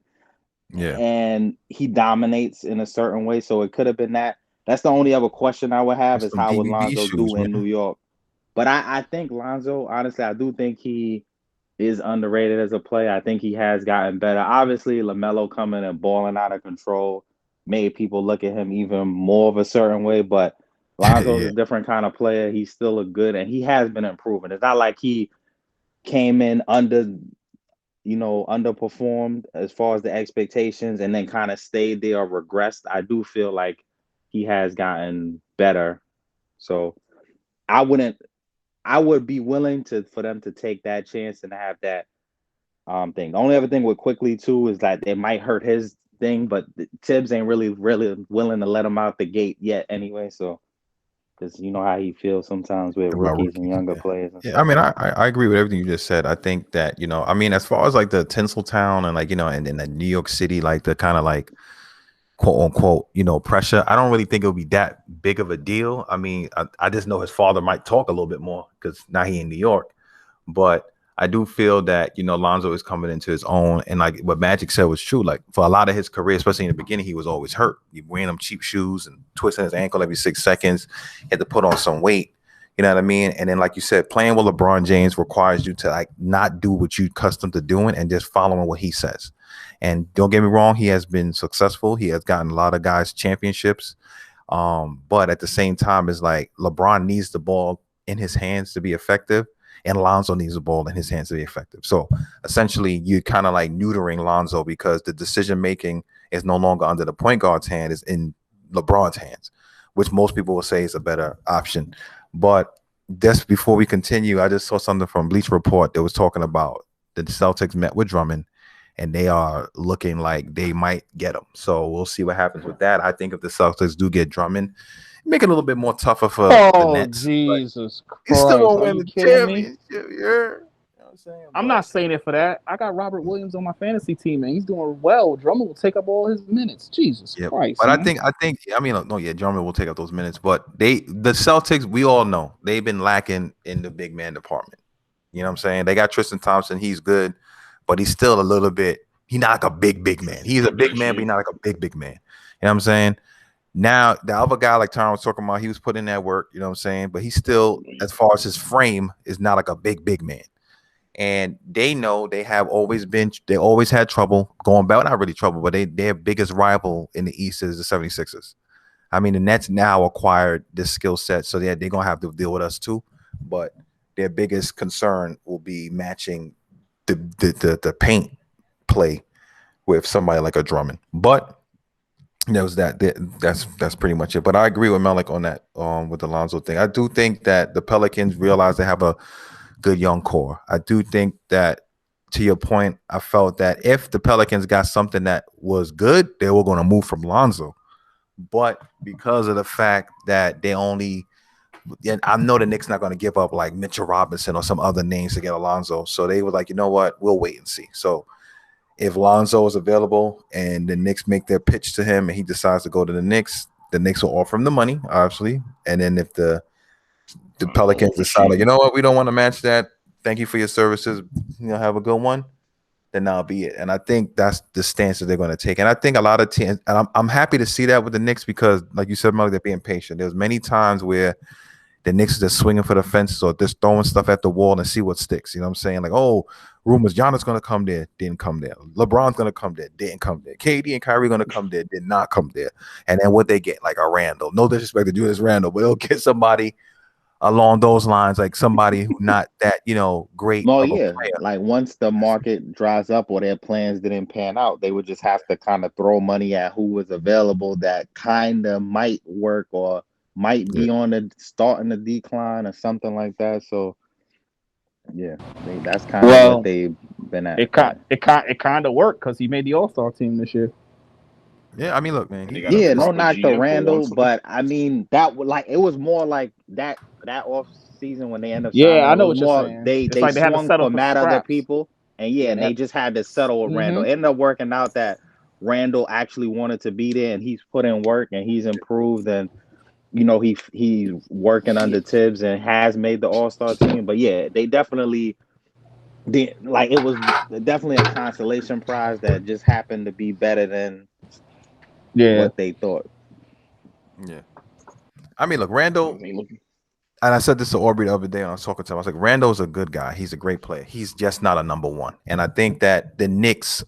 Speaker 3: Yeah. And he dominates in a certain way. So it could have been that. That's the only other question I would have is how would Lonzo do in New York? But I think Lonzo, honestly, I do think he is underrated as a player. I think he has gotten better. Obviously, LaMelo coming and balling out of control made people look at him even more of a certain way. But Lonzo's a different kind of player. He's still a good, and he has been improving. It's not like he came in underperformed as far as the expectations and then kind of stayed there or regressed. I do feel like he has gotten better. So I would be willing for them to take that chance and have that thing. The only other thing with Quickly too is that it might hurt his thing, but Tibbs ain't really willing to let him out the gate yet anyway. So, because you know how he feels sometimes with rookies and younger players. And
Speaker 2: stuff. I mean, I agree with everything you just said. I think that, I mean, as far as like the Tinseltown and like, and in the New York City, like the kind of like quote unquote, pressure, I don't really think it'll be that big of a deal. I mean, I just know his father might talk a little bit more because now he in New York, but I do feel that, Lonzo is coming into his own, and like what Magic said was true. Like for a lot of his career, especially in the beginning, he was always hurt. He wearing them cheap shoes and twisting his ankle every 6 seconds. He had to put on some weight. You know what I mean? And then, like you said, playing with LeBron James requires you to like not do what you're accustomed to doing and just following what he says. And don't get me wrong, he has been successful. He has gotten a lot of guys championships. But at the same time, it's like LeBron needs the ball in his hands to be effective. And Lonzo needs the ball in his hands to be effective. So essentially, you're kind of like neutering Lonzo because the decision making is no longer under the point guard's hand; is in LeBron's hands, which most people will say is a better option. But just before we continue, I just saw something from Bleacher Report that was talking about the Celtics met with Drummond, and they are looking like they might get him. So we'll see what happens with that. I think if the Celtics do get Drummond, make it a little bit more tougher for the Nets.
Speaker 1: Jesus Christ.
Speaker 2: He still won't win the
Speaker 1: championship.
Speaker 2: Yeah. You know what I'm saying?
Speaker 1: I'm not saying it for that. I got Robert Williams on my fantasy team, and he's doing well. Drummond will take up all his minutes. Jesus Christ.
Speaker 2: But
Speaker 1: man.
Speaker 2: Drummond will take up those minutes. But the Celtics, we all know they've been lacking in the big man department. You know what I'm saying? They got Tristan Thompson. He's good, but he's still a little bit. He's not like a big man. He's a big man, but he's not like a big man. You know what I'm saying? Now, the other guy, like Tyron was talking about, he was putting in that work, you know what I'm saying? But he's still, as far as his frame, is not like a big man. And they know they always had trouble going back. Not really trouble, but their biggest rival in the East is the 76ers. I mean, the Nets now acquired this skill set, so they're going to have to deal with us too. But their biggest concern will be matching the paint play with somebody like a Drummond. But there was that's pretty much it. But I agree with Malik on that with the Lonzo thing. I do think that the Pelicans realize they have a good young core. I do think that, to your point, I felt that if the Pelicans got something that was good, they were going to move from Lonzo. But because of the fact that they only, and I know the Knicks not going to give up like Mitchell Robinson or some other names to get Alonzo. So they were like, you know what, we'll wait and see. So if Lonzo is available and the Knicks make their pitch to him and he decides to go to the Knicks will offer him the money, obviously. And then if the Pelicans decide, like, you know what, we don't want to match that, thank you for your services, have a good one, then that'll be it. And I think that's the stance that they're going to take. And I think a lot of teams, and I'm happy to see that with the Knicks because, like you said, Malik, they're being patient. There's many times where the Knicks are just swinging for the fences or just throwing stuff at the wall and see what sticks. You know what I'm saying? Like, oh, rumors, Giannis going to come there, didn't come there. LeBron's going to come there, didn't come there. KD and Kyrie going to come there, did not come there. And then what they get, like a Randall. No disrespect to Julius Randle, but they'll get somebody along those lines, like somebody who's not that, great.
Speaker 3: Oh, yeah. Like once the market dries up or their plans didn't pan out, they would just have to kind of throw money at who was available that kind of might work or might be on the starting the decline or something like that. So yeah, that's kind of what they've been at.
Speaker 1: It kind of worked because he made the All-Star team this year.
Speaker 2: Yeah, I mean, look, man.
Speaker 3: No knock to Randall, but I mean that it was more like that off season when they ended up.
Speaker 1: Yeah, I know what you're saying.
Speaker 3: They
Speaker 1: like
Speaker 3: swung for mad other people, and and they just had to settle with Randall. It ended up working out that Randall actually wanted to be there, and he's put in work, and he's improved, and he's working under Tibbs and has made the All-Star team. But yeah, they definitely did. Like it was definitely a consolation prize that just happened to be better than what they thought.
Speaker 2: Yeah, I mean, look, Randall. And I said this to Aubrey the other day when I was talking to him. I was like, Randall's a good guy. He's a great player. He's just not a number one. And I think that the Knicks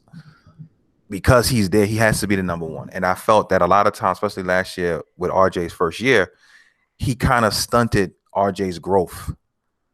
Speaker 2: because he's there, he has to be the number one. And I felt that a lot of times, especially last year with RJ's first year, he kind of stunted RJ's growth.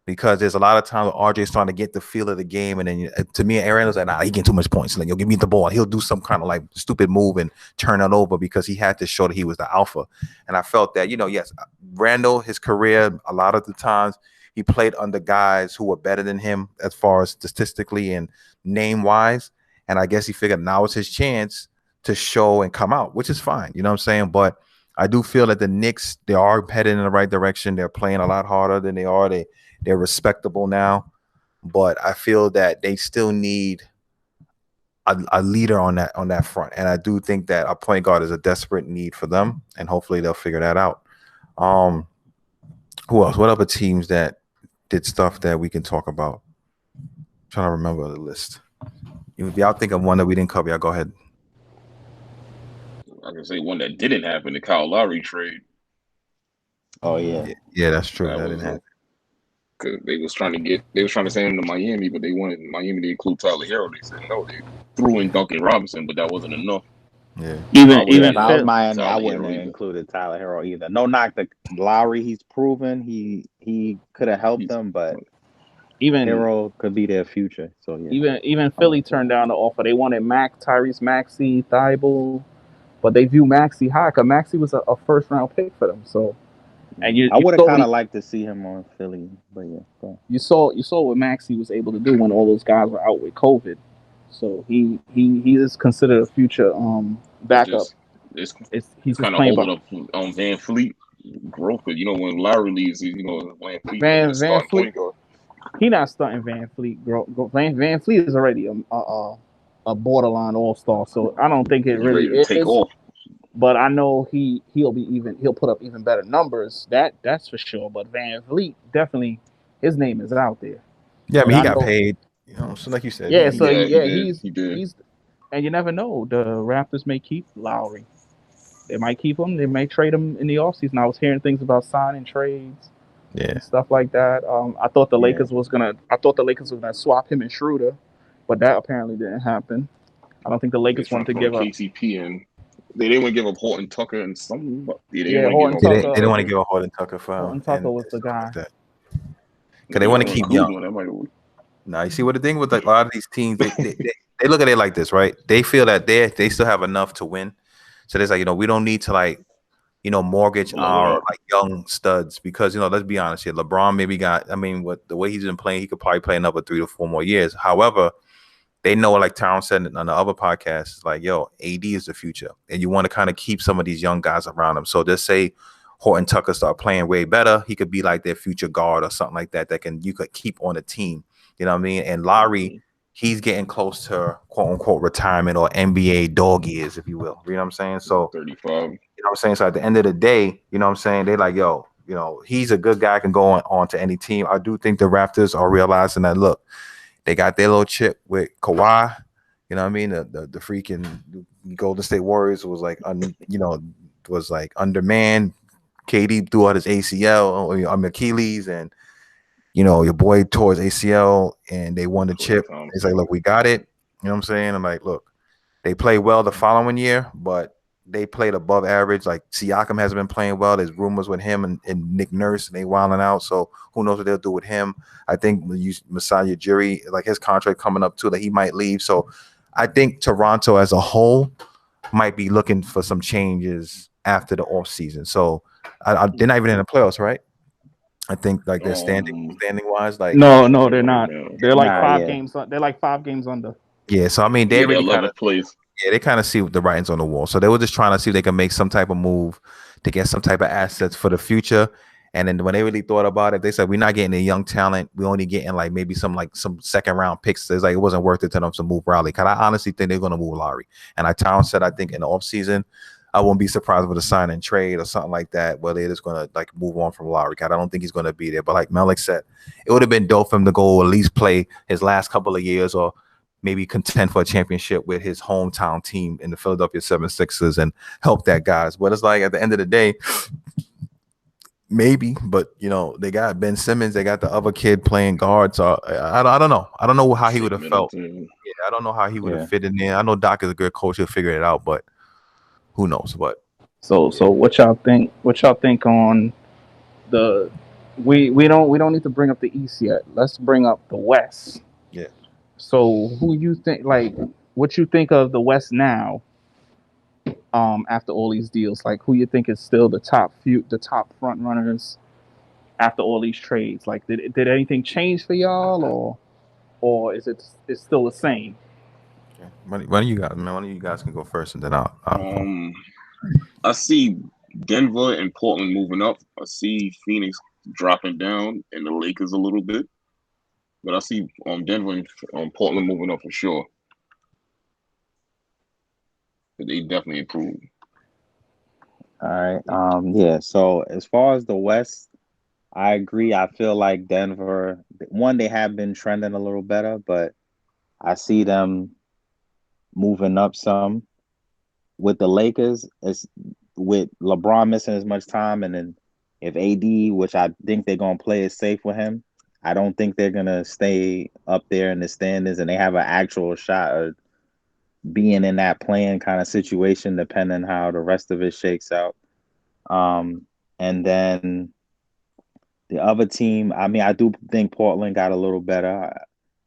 Speaker 2: Because there's a lot of times RJ's trying to get the feel of the game, and then to me, Aaron was like, "Nah, he getting too much points. Like, you'll give me the ball. He'll do some kind of like stupid move and turn it over because he had to show that he was the alpha." And I felt that, yes, Randall, his career, a lot of the times he played under guys who were better than him as far as statistically and name wise. And I guess he figured now is his chance to show and come out, which is fine. You know what I'm saying? But I do feel that the Knicks, they are headed in the right direction. They're playing a lot harder than they are. They're respectable now, but I feel that they still need a leader on that front. And I do think that a point guard is a desperate need for them, and hopefully they'll figure that out. Who else? What other teams that did stuff that we can talk about? I'm trying to remember the list. If y'all think of one that we didn't cover, y'all go ahead.
Speaker 4: I can say one that didn't happen, the Kyle Lowry trade.
Speaker 3: Oh yeah,
Speaker 2: yeah, that's true. That didn't happen.
Speaker 4: Because they was trying to send him to Miami, but they wanted Miami to include Tyler Hero. They said no. They threw in Duncan Robinson, but that wasn't enough.
Speaker 2: Yeah.
Speaker 3: Even if I was Miami, I wouldn't have included Tyler Hero either. No knock to Lowry. He's proven he could have helped them, but even Hero could be their future. So yeah.
Speaker 1: Even Philly turned down the offer. They wanted Tyrese Maxey, Thibault, but they view Maxey high because Maxey was a first round pick for them. So. And
Speaker 3: I would have kind of liked to see him on Philly, but yeah. So.
Speaker 1: You saw what Maxey was able to do when all those guys were out with COVID. So he is considered a future backup.
Speaker 4: He's kind of holding up on Van Fleet growth. But when Lowry leaves, Van Fleet.
Speaker 1: Van Fleet. He not starting Van Fleet. Van Fleet is already a borderline all-star. So I don't think it really is.
Speaker 4: Take off.
Speaker 1: But I know he'll put up even better numbers. That's for sure. But Van Vliet, definitely, his name is out there.
Speaker 2: Yeah, I mean, he got paid. So like you said.
Speaker 1: Yeah, he did. And you never know. The Raptors may keep Lowry. They might keep him. They may trade him in the offseason. I was hearing things about signing trades.
Speaker 2: Yeah,
Speaker 1: stuff like that. I thought the Lakers was gonna swap him and Schroeder, but that apparently didn't happen. I don't think the Lakers wanted to give up
Speaker 4: KCP and. They didn't want to give up Horton Tucker and something.
Speaker 2: They didn't want to give up Horton Tucker for.
Speaker 1: Horton Tucker was the guy.
Speaker 2: Because they want to keep young. Now you see what the thing with a lot of these teams, they look at it like this, right? They feel that they still have enough to win, so there's we don't need to mortgage our young studs because let's be honest here, LeBron maybe the way he's been playing, he could probably play another 3 to 4 more years. However. They know, like Tyrone said on the other podcast, AD is the future. And you want to kind of keep some of these young guys around them. So just say Horton Tucker start playing way better. He could be like their future guard or something like that you could keep on the team. You know what I mean? And Lowry, he's getting close to quote unquote retirement or NBA dog years, if you will. You know what I'm saying? So
Speaker 4: 35.
Speaker 2: You know what I'm saying? So at the end of the day, you know what I'm saying? They like, he's a good guy, can go on to any team. I do think the Raptors are realizing that look. They got their little chip with Kawhi, you know what I mean? The freaking Golden State Warriors was undermanned. KD threw out his ACL or Achilles, and your boy tore his ACL, and they won the chip. It's like, look, we got it. You know what I'm saying? I'm like, look, they played well the following year, but they played above average. Like Siakam hasn't been playing well. There's rumors with him and Nick Nurse, and they wilding out. So who knows what they'll do with him? I think Masai Ujiri, his contract coming up too, that he might leave. So I think Toronto as a whole might be looking for some changes after the offseason. So they're not even in the playoffs, right? I think they're standing wise.
Speaker 1: No, they're not. They're five games. They're 5 games under.
Speaker 2: Yeah, so I mean, they really kind of
Speaker 4: plays.
Speaker 2: Yeah, they kind of see the writings on the wall. So they were just trying to see if they can make some type of move to get some type of assets for the future. And then when they really thought about it, they said, we're not getting a young talent. We're only getting maybe some second round picks. It's it wasn't worth it to them to move Riley. Because I honestly think they're going to move Lowry. And Tyrone said, I think in the offseason, I won't be surprised with a sign and trade or something like that, where they're just going to move on from Lowry. I don't think he's going to be there. But like Melik said, it would have been dope for him to go at least play his last couple of years or maybe contend for a championship with his hometown team in the Philadelphia 76ers and help that guys. But it's at the end of the day, maybe, but they got Ben Simmons, they got the other kid playing guard. So I don't know. I don't know how he would have felt. Yeah, I don't know how he would have
Speaker 3: Yeah.
Speaker 2: fit in there. I know Doc is a good coach; he'll figure it out, but who knows? But
Speaker 1: So what y'all think? What y'all think on the? We don't need to bring up the East yet. Let's bring up the West.
Speaker 2: Yeah.
Speaker 1: So who you think? Like, what you think of the West now? After all these deals, like who you think is still the top front runners after all these trades? Like, did anything change for y'all, or is it's still the same?
Speaker 2: okay. One of you guys, man. One of you guys can go first, and then I'll
Speaker 4: I see Denver and Portland moving up. I see Phoenix dropping down, and the Lakers a little bit. But I see Denver and Portland moving up for sure. But they definitely improved.
Speaker 3: All right. Yeah. So as far as the West, I agree. I feel like Denver, one, they have been trending a little better, but I see them moving up some. With the Lakers, it's with LeBron missing as much time, and then if AD, which I think they're gonna play it safe with him, I don't think they're gonna stay up there in the standings, and they have an actual shot of being in that playing kind of situation, depending how the rest of it shakes out. And then the other team, I mean, I do think Portland got a little better.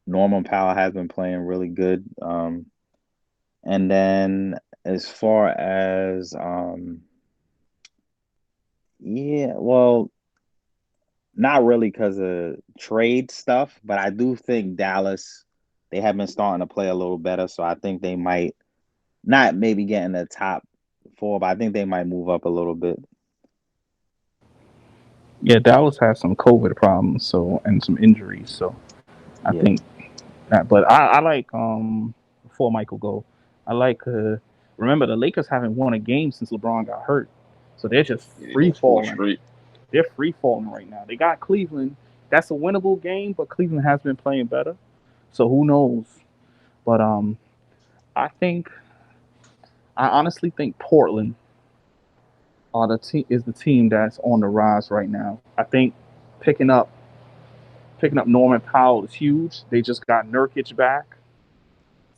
Speaker 3: Norman Powell has been playing really good. And then as far as yeah, well, not really because of trade stuff, but I do think Dallas, they have been starting to play a little better, so I think they might not maybe get in the top 4, but I think they might move up a little bit.
Speaker 1: Yeah, Dallas has some COVID problems, and some injuries, so I think that. But I like before Michael go, I like remember the Lakers haven't won a game since LeBron got hurt, so they're just free falling. They're free falling right now. They got Cleveland. That's a winnable game, but Cleveland has been playing better, so who knows? But I honestly think Portland is the team that's on the rise right now. I think picking up Norman Powell is huge. They just got Nurkic back,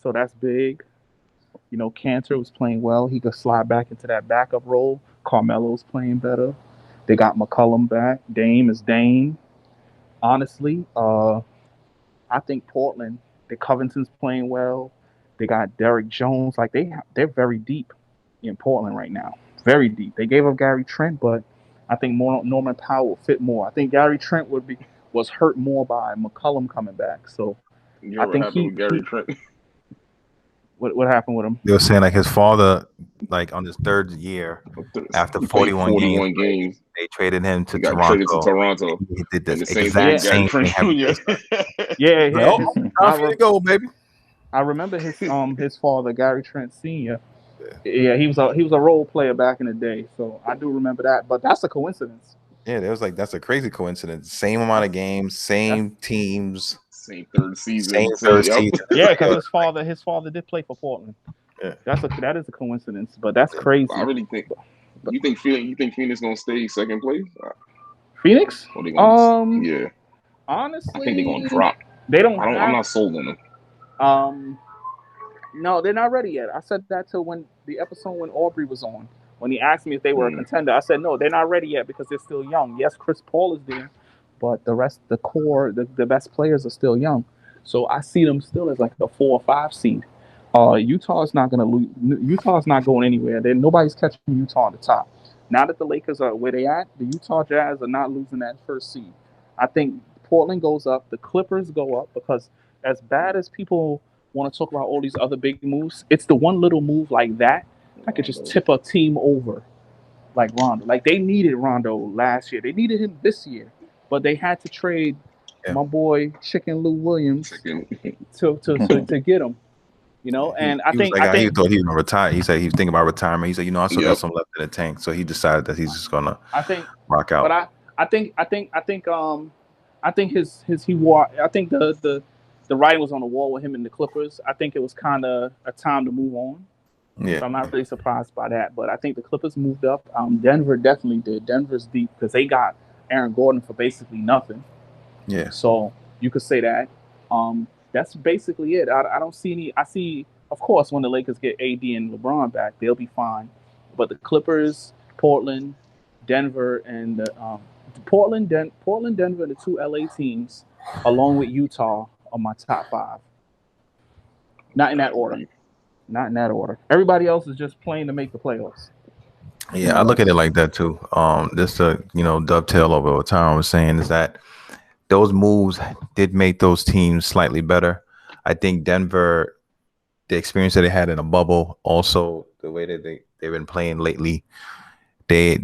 Speaker 1: so that's big. You know, Cantor was playing well. He could slide back into that backup role. Carmelo's playing better. They got McCollum back. Dame is Dame. Honestly, I think Portland, the Covington's playing well. They got Derrick Jones. Like they're very deep in Portland right now. Very deep. They gave up Gary Trent, but I think Norman Powell will fit more. I think Gary Trent was hurt more by McCollum coming back. So I think
Speaker 4: with Gary Trent.
Speaker 1: What happened with him?
Speaker 2: They were saying like his father, like on his third year after 41 games, they traded him to Toronto.
Speaker 4: Traded to Toronto.
Speaker 2: He did this
Speaker 4: exact same thing.
Speaker 1: Yeah.
Speaker 2: Time for you to go, baby.
Speaker 1: I remember his father, Gary Trent Sr. Yeah, he was a role player back in the day, so I do remember that. But that's a coincidence.
Speaker 2: Yeah, it was like that's a crazy coincidence. Same amount of games, same teams,
Speaker 4: same third season.
Speaker 1: Yeah, because his father did play for Portland.
Speaker 2: Yeah,
Speaker 1: that is a coincidence, but that's crazy.
Speaker 4: I really think. You think Phoenix gonna stay second place?
Speaker 1: Phoenix?
Speaker 4: Yeah.
Speaker 1: Honestly,
Speaker 4: I think they're gonna drop. I'm not sold on them.
Speaker 1: No, they're not ready yet. I said that to the episode when Aubrey was on. When he asked me if they were a contender, I said no, they're not ready yet because they're still young. Yes, Chris Paul is there, but the rest, the core, the best players are still young. So I see them still as like a 4 or 5 seed. Utah's not gonna lose. Utah's not going anywhere. Nobody's catching Utah at the top. Now that the Lakers are where they at, the Utah Jazz are not losing that first seed. I think Portland goes up, the Clippers go up, because as bad as people want to talk about all these other big moves, it's the one little move like that could just tip a team over, like Rondo. Like they needed Rondo last year. They needed him this year, but they had to trade my boy Chicken Lou Williams to get him. You know, and I think
Speaker 2: he thought he was gonna retire. He said he was thinking about retirement. He said, I still got some left in the tank. So he decided that he's just gonna rock out.
Speaker 1: But I think the writing was on the wall with him and the Clippers. I think it was kind of a time to move on.
Speaker 2: Yeah.
Speaker 1: So I'm not really surprised by that. But I think the Clippers moved up. Denver definitely did. Denver's deep because they got Aaron Gordon for basically nothing.
Speaker 2: Yeah.
Speaker 1: So you could say that. that's basically it. I don't see any. I see, of course, when the Lakers get AD and LeBron back, they'll be fine. But the Clippers, Portland, Denver, and Portland, Denver, and the two LA teams, along with Utah, are my top 5. Not in that order. Not in that order. Everybody else is just playing to make the playoffs.
Speaker 2: Yeah, I look at it like that too. Just to dovetail over what Tyron was saying is that those moves did make those teams slightly better. I think Denver, the experience that they had in a bubble, also the way that they've been playing lately, they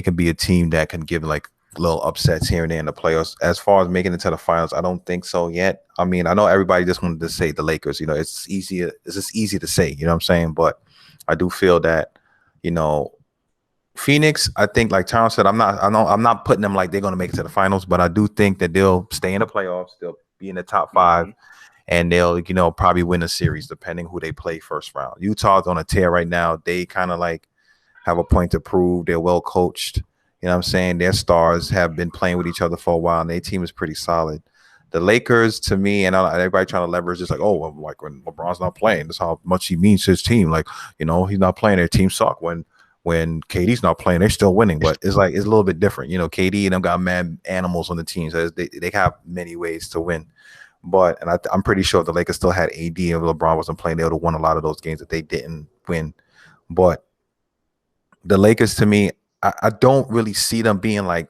Speaker 2: can be a team that can give like little upsets here and there in the playoffs. As far as making it to the finals, I don't think so yet. I mean, I know everybody just wanted to say the Lakers. It's just easy to say. You know what I'm saying? But I do feel that Phoenix, I think, like Tyron said, I'm not putting them like they're going to make it to the finals, but I do think that they'll stay in the playoffs. They'll be in the top 5, and they'll, probably win a series depending who they play first round. Utah's on a tear right now. They kind of like have a point to prove. They're well coached. You know what I'm saying? Their stars have been playing with each other for a while, and their team is pretty solid. The Lakers, to me, and everybody trying to leverage just like, oh, well, like when LeBron's not playing, that's how much he means to his team. Like, he's not playing, their team suck. When KD's not playing, they're still winning. But it's a little bit different. KD and them got mad animals on the team. So they have many ways to win. But I'm pretty sure if the Lakers still had AD and LeBron wasn't playing, they would have won a lot of those games that they didn't win. But the Lakers, to me, I don't really see them being like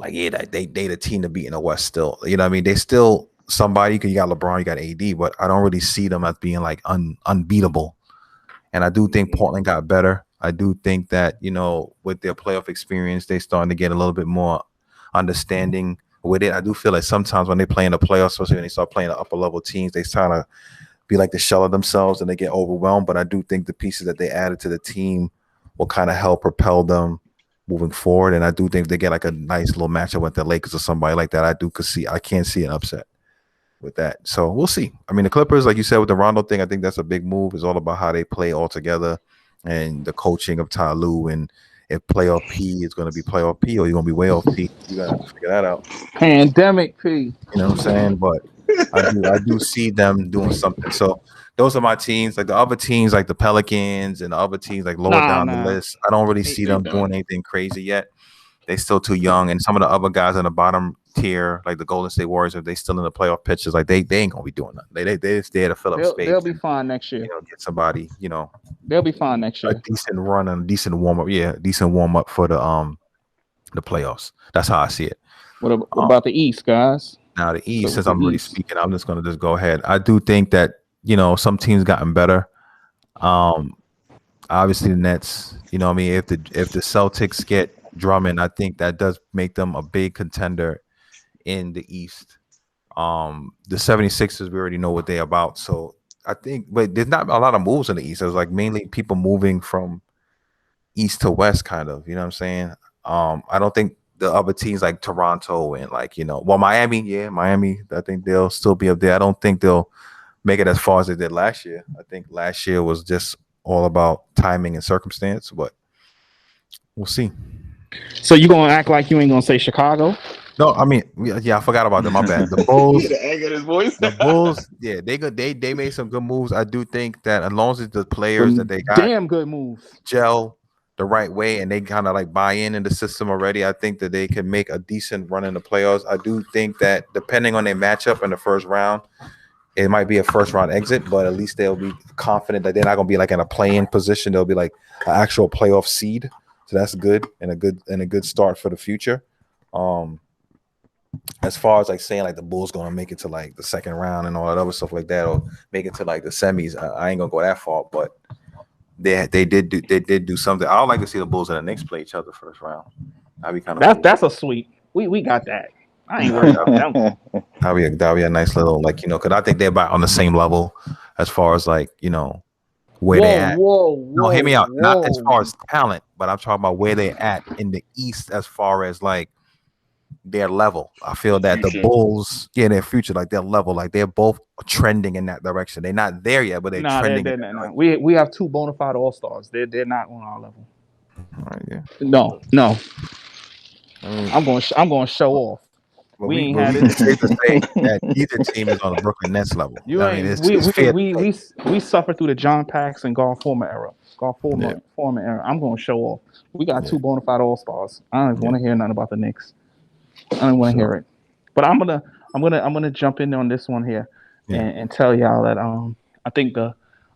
Speaker 2: they the team to beat in the West still. You know what I mean? They still somebody, because you got LeBron, you got AD, but I don't really see them as being like unbeatable. And I do think Portland got better. I do think that, with their playoff experience, they starting to get a little bit more understanding with it. I do feel like sometimes when they play in the playoffs, especially when they start playing the upper level teams, they try to be like the shell of themselves and they get overwhelmed. But I do think the pieces that they added to the team will kind of help propel them moving forward. And I do think if they get like a nice little matchup with the Lakers or somebody like that, I can't see an upset with that. So we'll see. I mean, the Clippers, like you said, with the Rondo thing, I think that's a big move. It's all about how they play all together and the coaching of Ty Lue, and if playoff P is going to be playoff P or you're going to be way off P. You got to figure that out.
Speaker 1: Pandemic P.
Speaker 2: You know what I'm saying? But I do see them doing something. So those are my teams. Like the other teams, like the Pelicans and the other teams, like lower down the list, I don't really see them doing anything crazy yet. They're still too young. And some of the other guys on the bottom tier, like the Golden State Warriors, if they still in the playoff pictures, like they ain't gonna be doing nothing. They're just there to fill up space.
Speaker 1: They'll be fine next year.
Speaker 2: Get somebody,
Speaker 1: They'll be fine next year.
Speaker 2: A decent run and a decent warm up. Yeah, decent warm up for the playoffs. That's how I see it.
Speaker 1: What about the East, guys?
Speaker 2: Now the East, since I'm really speaking, I'm just gonna go ahead. I do think that some teams gotten better. Obviously the Nets. You know what I mean? If the Celtics get Drummond, I think that does make them a big contender in the East. The 76ers, we already know what they're about. So I think, but there's not a lot of moves in the East. It was like mainly people moving from East to West, kind of. You know what I'm saying? I don't think the other teams like Toronto and Miami, I think they'll still be up there. I don't think they'll make it as far as they did last year. I think last year was just all about timing and circumstance, but we'll see.
Speaker 1: So you gonna act like you ain't gonna say Chicago?
Speaker 2: No, I mean, yeah, I forgot about them. My bad. The Bulls,
Speaker 4: the egg in his voice.
Speaker 2: The Bulls, yeah, they made some good moves. I do think that as long as the players that they got,
Speaker 1: damn good moves,
Speaker 2: gel the right way, and they kind of like buy in the system already, I think that they can make a decent run in the playoffs. I do think that depending on their matchup in the first round, it might be a first round exit, but at least they'll be confident that they're not gonna be like in a play-in position. They'll be like an actual playoff seed. So that's good and a good start for the future. As far as like saying like the Bulls gonna make it to like the second round and all that other stuff like that, or make it to like the semis, I ain't gonna go that far. But they did do something. I would like to see the Bulls and the Knicks play each other first round. That'd be kind of cool.
Speaker 1: That's a sweet. We got that. I ain't worried about them.
Speaker 2: That'd be a nice little because I think they're about on the same level as far as like where they at. No, hear me out. Not as far as talent, but I'm talking about where they at in the East as far as like their level. I feel that the Bulls, their future, like their level, like they're both trending in that direction. They're not there yet, but they're trending.
Speaker 1: No. We have two bona fide all-stars. They're not on our level.
Speaker 2: All right, yeah.
Speaker 1: No. I'm going to show off.
Speaker 2: Well,
Speaker 1: we ain't had it.
Speaker 2: It's safe to say that either team is on the Brooklyn Nets level.
Speaker 1: You
Speaker 2: I mean,
Speaker 1: ain't.
Speaker 2: it's fair.
Speaker 1: We suffered through the John Paxson, Golf Foreman era. Foreman era. I'm going to show off. We got two bona fide all stars. I don't want to hear nothing about the Knicks. I don't want to hear it. But I'm gonna jump in on this one here and tell y'all that I think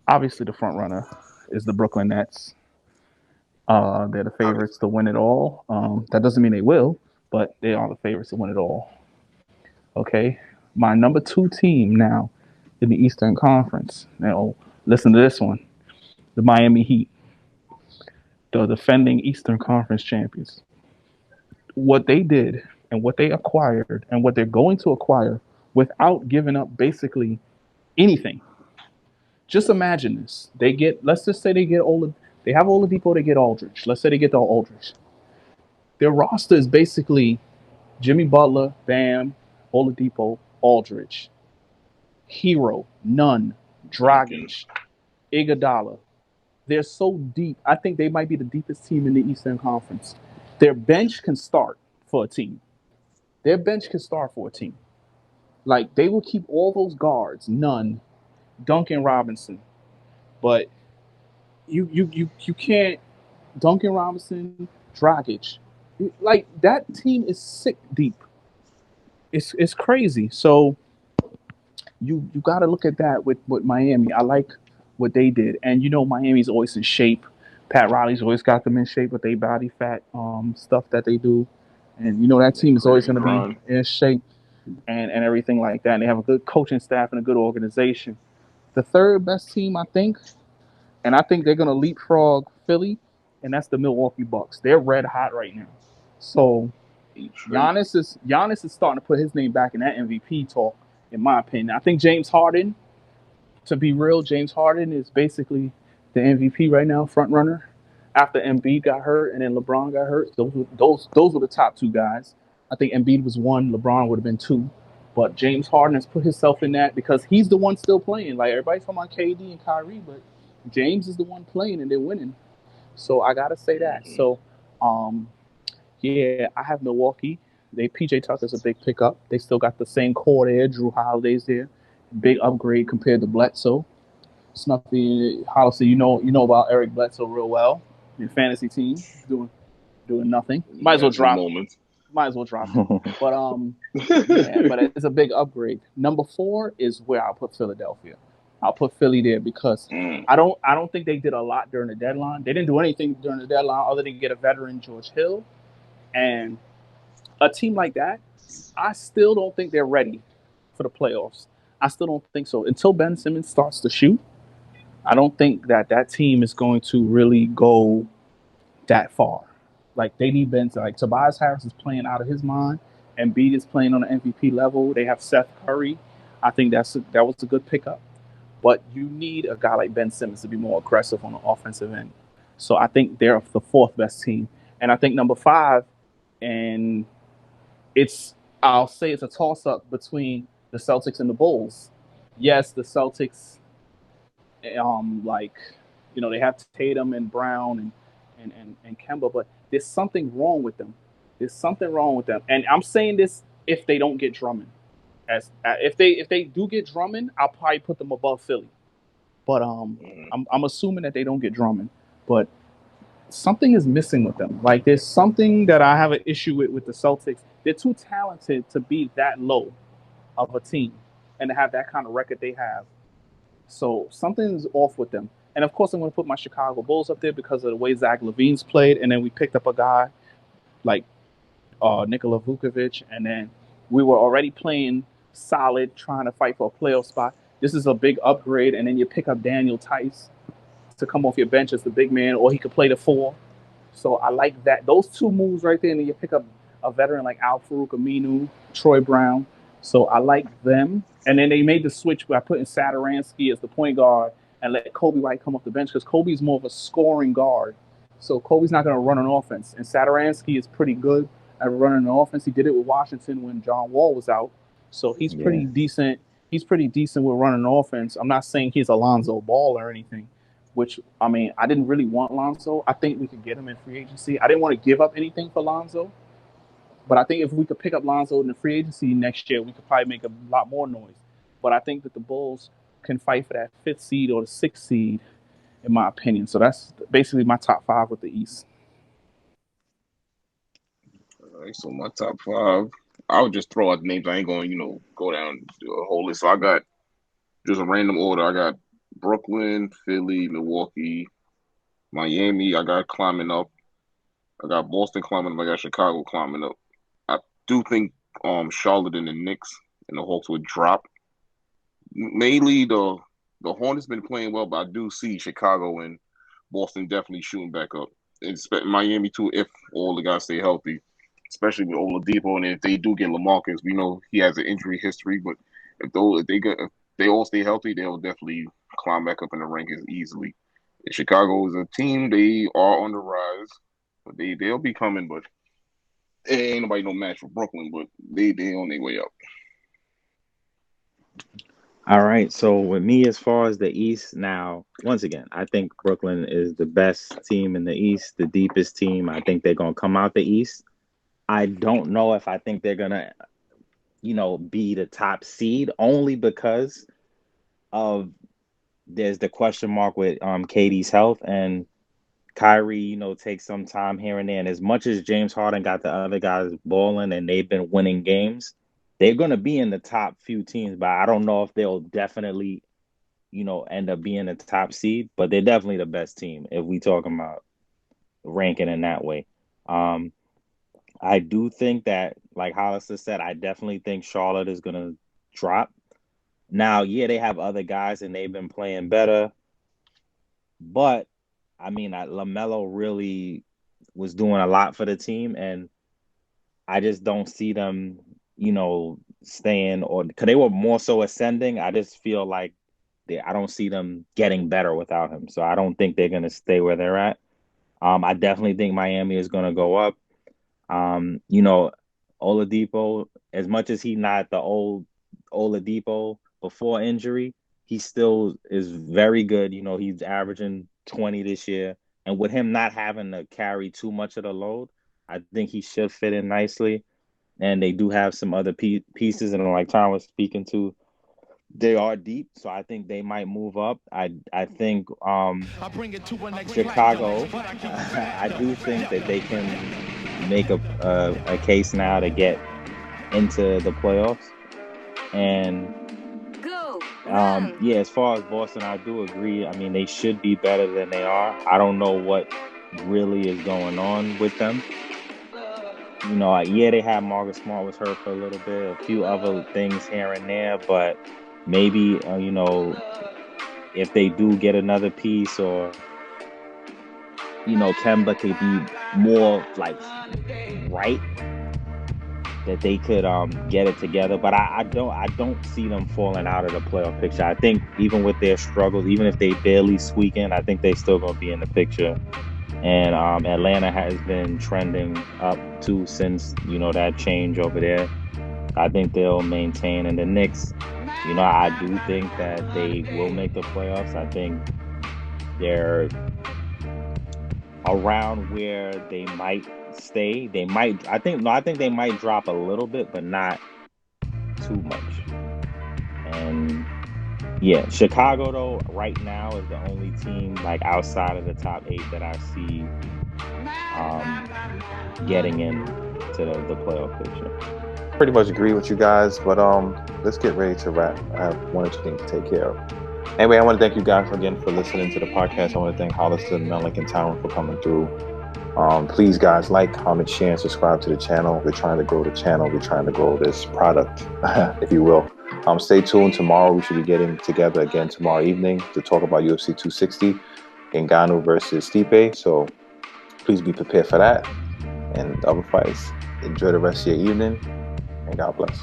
Speaker 1: obviously the front runner is the Brooklyn Nets. They're the favorites to win it all. That doesn't mean they will, but they are the favorites to win it all. Okay, my number 2 team now in the Eastern Conference. Now, listen to this one: the Miami Heat, the defending Eastern Conference champions. What they did and what they acquired and what they're going to acquire without giving up basically anything. Just imagine this: let's just say they have Oladipo, they get Aldridge. Let's say they get the Aldridge. Their roster is basically Jimmy Butler, Bam, Oladipo, Aldridge, Hero, Nunn, Dragic, Iguodala. They're so deep. I think they might be the deepest team in the Eastern Conference. Their bench can start for a team. Like, they will keep all those guards, Nunn, Duncan Robinson, but you can't. Duncan Robinson, Dragic, like, that team is sick deep. It's crazy. So you got to look at that with Miami. I like what they did, and Miami's always in shape. Pat Riley's always got them in shape with their body fat stuff that they do, and that team is always going to be in shape and everything like that. And they have a good coaching staff and a good organization. The third best team, I think, and I think they're going to leapfrog Philly, and that's the Milwaukee Bucks. They're red hot right now. So Giannis is starting to put his name back in that MVP talk, in my opinion. I think James Harden, to be real, James Harden is basically the MVP right now, front runner. After Embiid got hurt and then LeBron got hurt, those were the top 2 guys. I think Embiid was 1, LeBron would have been 2. But James Harden has put himself in that because he's the one still playing. Like, everybody's talking about KD and Kyrie, but James is the one playing and they're winning. So I gotta say that. So, I have Milwaukee. PJ Tucker's a big pickup. They still got the same core there. Drew Holiday's there. Big upgrade compared to Bledsoe. It's nothing. Hollister, you know about Eric Bledsoe real well. Your fantasy team doing nothing. Might as well drop him. But but it's a big upgrade. Number 4 is where I'll put Philadelphia. I'll put Philly there because I don't think they did a lot during the deadline. They didn't do anything during the deadline other than get a veteran, George Hill. And a team like that, I still don't think they're ready for the playoffs. I still don't think so. Until Ben Simmons starts to shoot, I don't think that team is going to really go that far. Like, they need Ben. Like, Tobias Harris is playing out of his mind. Embiid is playing on the MVP level. They have Seth Curry. I think that was a good pickup. But you need a guy like Ben Simmons to be more aggressive on the offensive end. So I think they're the 4th best team. And I think number 5, and I'll say it's a toss-up between the Celtics and the Bulls. Yes, the Celtics, they have Tatum and Brown and Kemba, but there's something wrong with them. And I'm saying this if they don't get Drummond. If they do get Drummond, I'll probably put them above Philly. But I'm assuming that they don't get Drummond. But something is missing with them. Like, there's something that I have an issue with the Celtics. They're too talented to be that low of a team and to have that kind of record they have. So something's off with them. And of course, I'm going to put my Chicago Bulls up there because of the way Zach LaVine's played. And then we picked up a guy like Nikola Vukovic. And then we were already playing solid, trying to fight for a playoff spot. This is a big upgrade. And then you pick up Daniel Tice to come off your bench as the big man, or he could play the 4. So I like that. Those 2 moves right there. And then you pick up a veteran like Al-Farouq Aminu, Troy Brown. So I like them. And then they made the switch by putting Satoransky as the point guard and let Kobe White come off the bench because Kobe's more of a scoring guard. So Kobe's not going to run an offense. And Satoransky is pretty good at running an offense. He did it with Washington when John Wall was out. So he's pretty decent. He's pretty decent with running an offense. I'm not saying he's Alonzo Ball or anything, which, I mean, I didn't really want Lonzo. I think we could get him in free agency. I didn't want to give up anything for Lonzo. But I think if we could pick up Lonzo in the free agency next year, we could probably make a lot more noise. But I think that the Bulls can fight for that 5th seed or the 6th seed, in my opinion. So that's basically my top 5 with the East.
Speaker 4: All right, so my top 5, I would just throw out the names. I ain't going, go down the whole list. So I got just a random order. I got Brooklyn, Philly, Milwaukee, Miami. I got climbing up. I got Boston climbing up. I got Chicago climbing up. I do think Charlotte and the Knicks and the Hawks would drop. Mainly the Hornets been playing well, but I do see Chicago and Boston definitely shooting back up. And Miami too, if all the guys stay healthy, especially with Oladipo, and if they do get LaMarcus, we know he has an injury history, but if they all stay healthy, they'll definitely climb back up in the rankings easily. And Chicago is a team; they are on the rise. But they'll be coming, but ain't nobody no match for Brooklyn, but they on their way up.
Speaker 3: All right. So with me, as far as the East, now, once again, I think Brooklyn is the best team in the East, the deepest team. I think they're going to come out the East. I don't know if I think they're going to, be the top seed, only because of there's the question mark with KD's health, and Kyrie, takes some time here and there. And as much as James Harden got the other guys balling and they've been winning games, they're going to be in the top few teams, but I don't know if they'll definitely, end up being the top seed, but they're definitely the best team if we talking about ranking in that way. I do think that, like Hollister said, I definitely think Charlotte is going to drop. Now, yeah, they have other guys and they've been playing better, but I mean, LaMelo really was doing a lot for the team, and I just don't see them, staying, or because they were more so ascending. I just feel like I don't see them getting better without him. So I don't think they're going to stay where they're at. I definitely think Miami is going to go up. Oladipo, as much as he's not the old Oladipo before injury, he still is very good. He's averaging 20 this year. And with him not having to carry too much of the load, I think he should fit in nicely. And they do have some other pieces. And like Tom was speaking to, they are deep. So I think they might move up. I think Chicago, I do think that they can make a case now to get into the playoffs. And as far as Boston, I do agree. I mean, they should be better than they are. I don't know what really is going on with them. They had Marcus Smart was hurt for a little bit, a few other things here and there, but maybe, if they do get another piece, or, Kemba could be more like right, that they could get it together. But I don't see them falling out of the playoff picture. I think even with their struggles, even if they barely squeak in, I think they still gonna be in the picture. And Atlanta has been trending up too since that change over there. I think they'll maintain. And the Knicks, I do think that they will make the playoffs. I think they're around where they might stay. They might. I think they might drop a little bit, but not too much. And yeah, Chicago though right now is the only team like outside of the top 8 that I see getting into the playoff picture.
Speaker 2: Pretty much agree with you guys, but let's get ready to wrap. I have one or two things to take care of. Anyway, I want to thank you guys again for listening to the podcast. I want to thank Hollister, Melik, and Tyrone for coming through. Please, guys, like, comment, share, and subscribe to the channel. We're trying to grow the channel. We're trying to grow this product, if you will. Stay tuned. Tomorrow, we should be getting together again tomorrow evening to talk about UFC 260, Ngannou versus Stipe. So please be prepared for that. And other fights. Enjoy the rest of your evening, and God bless.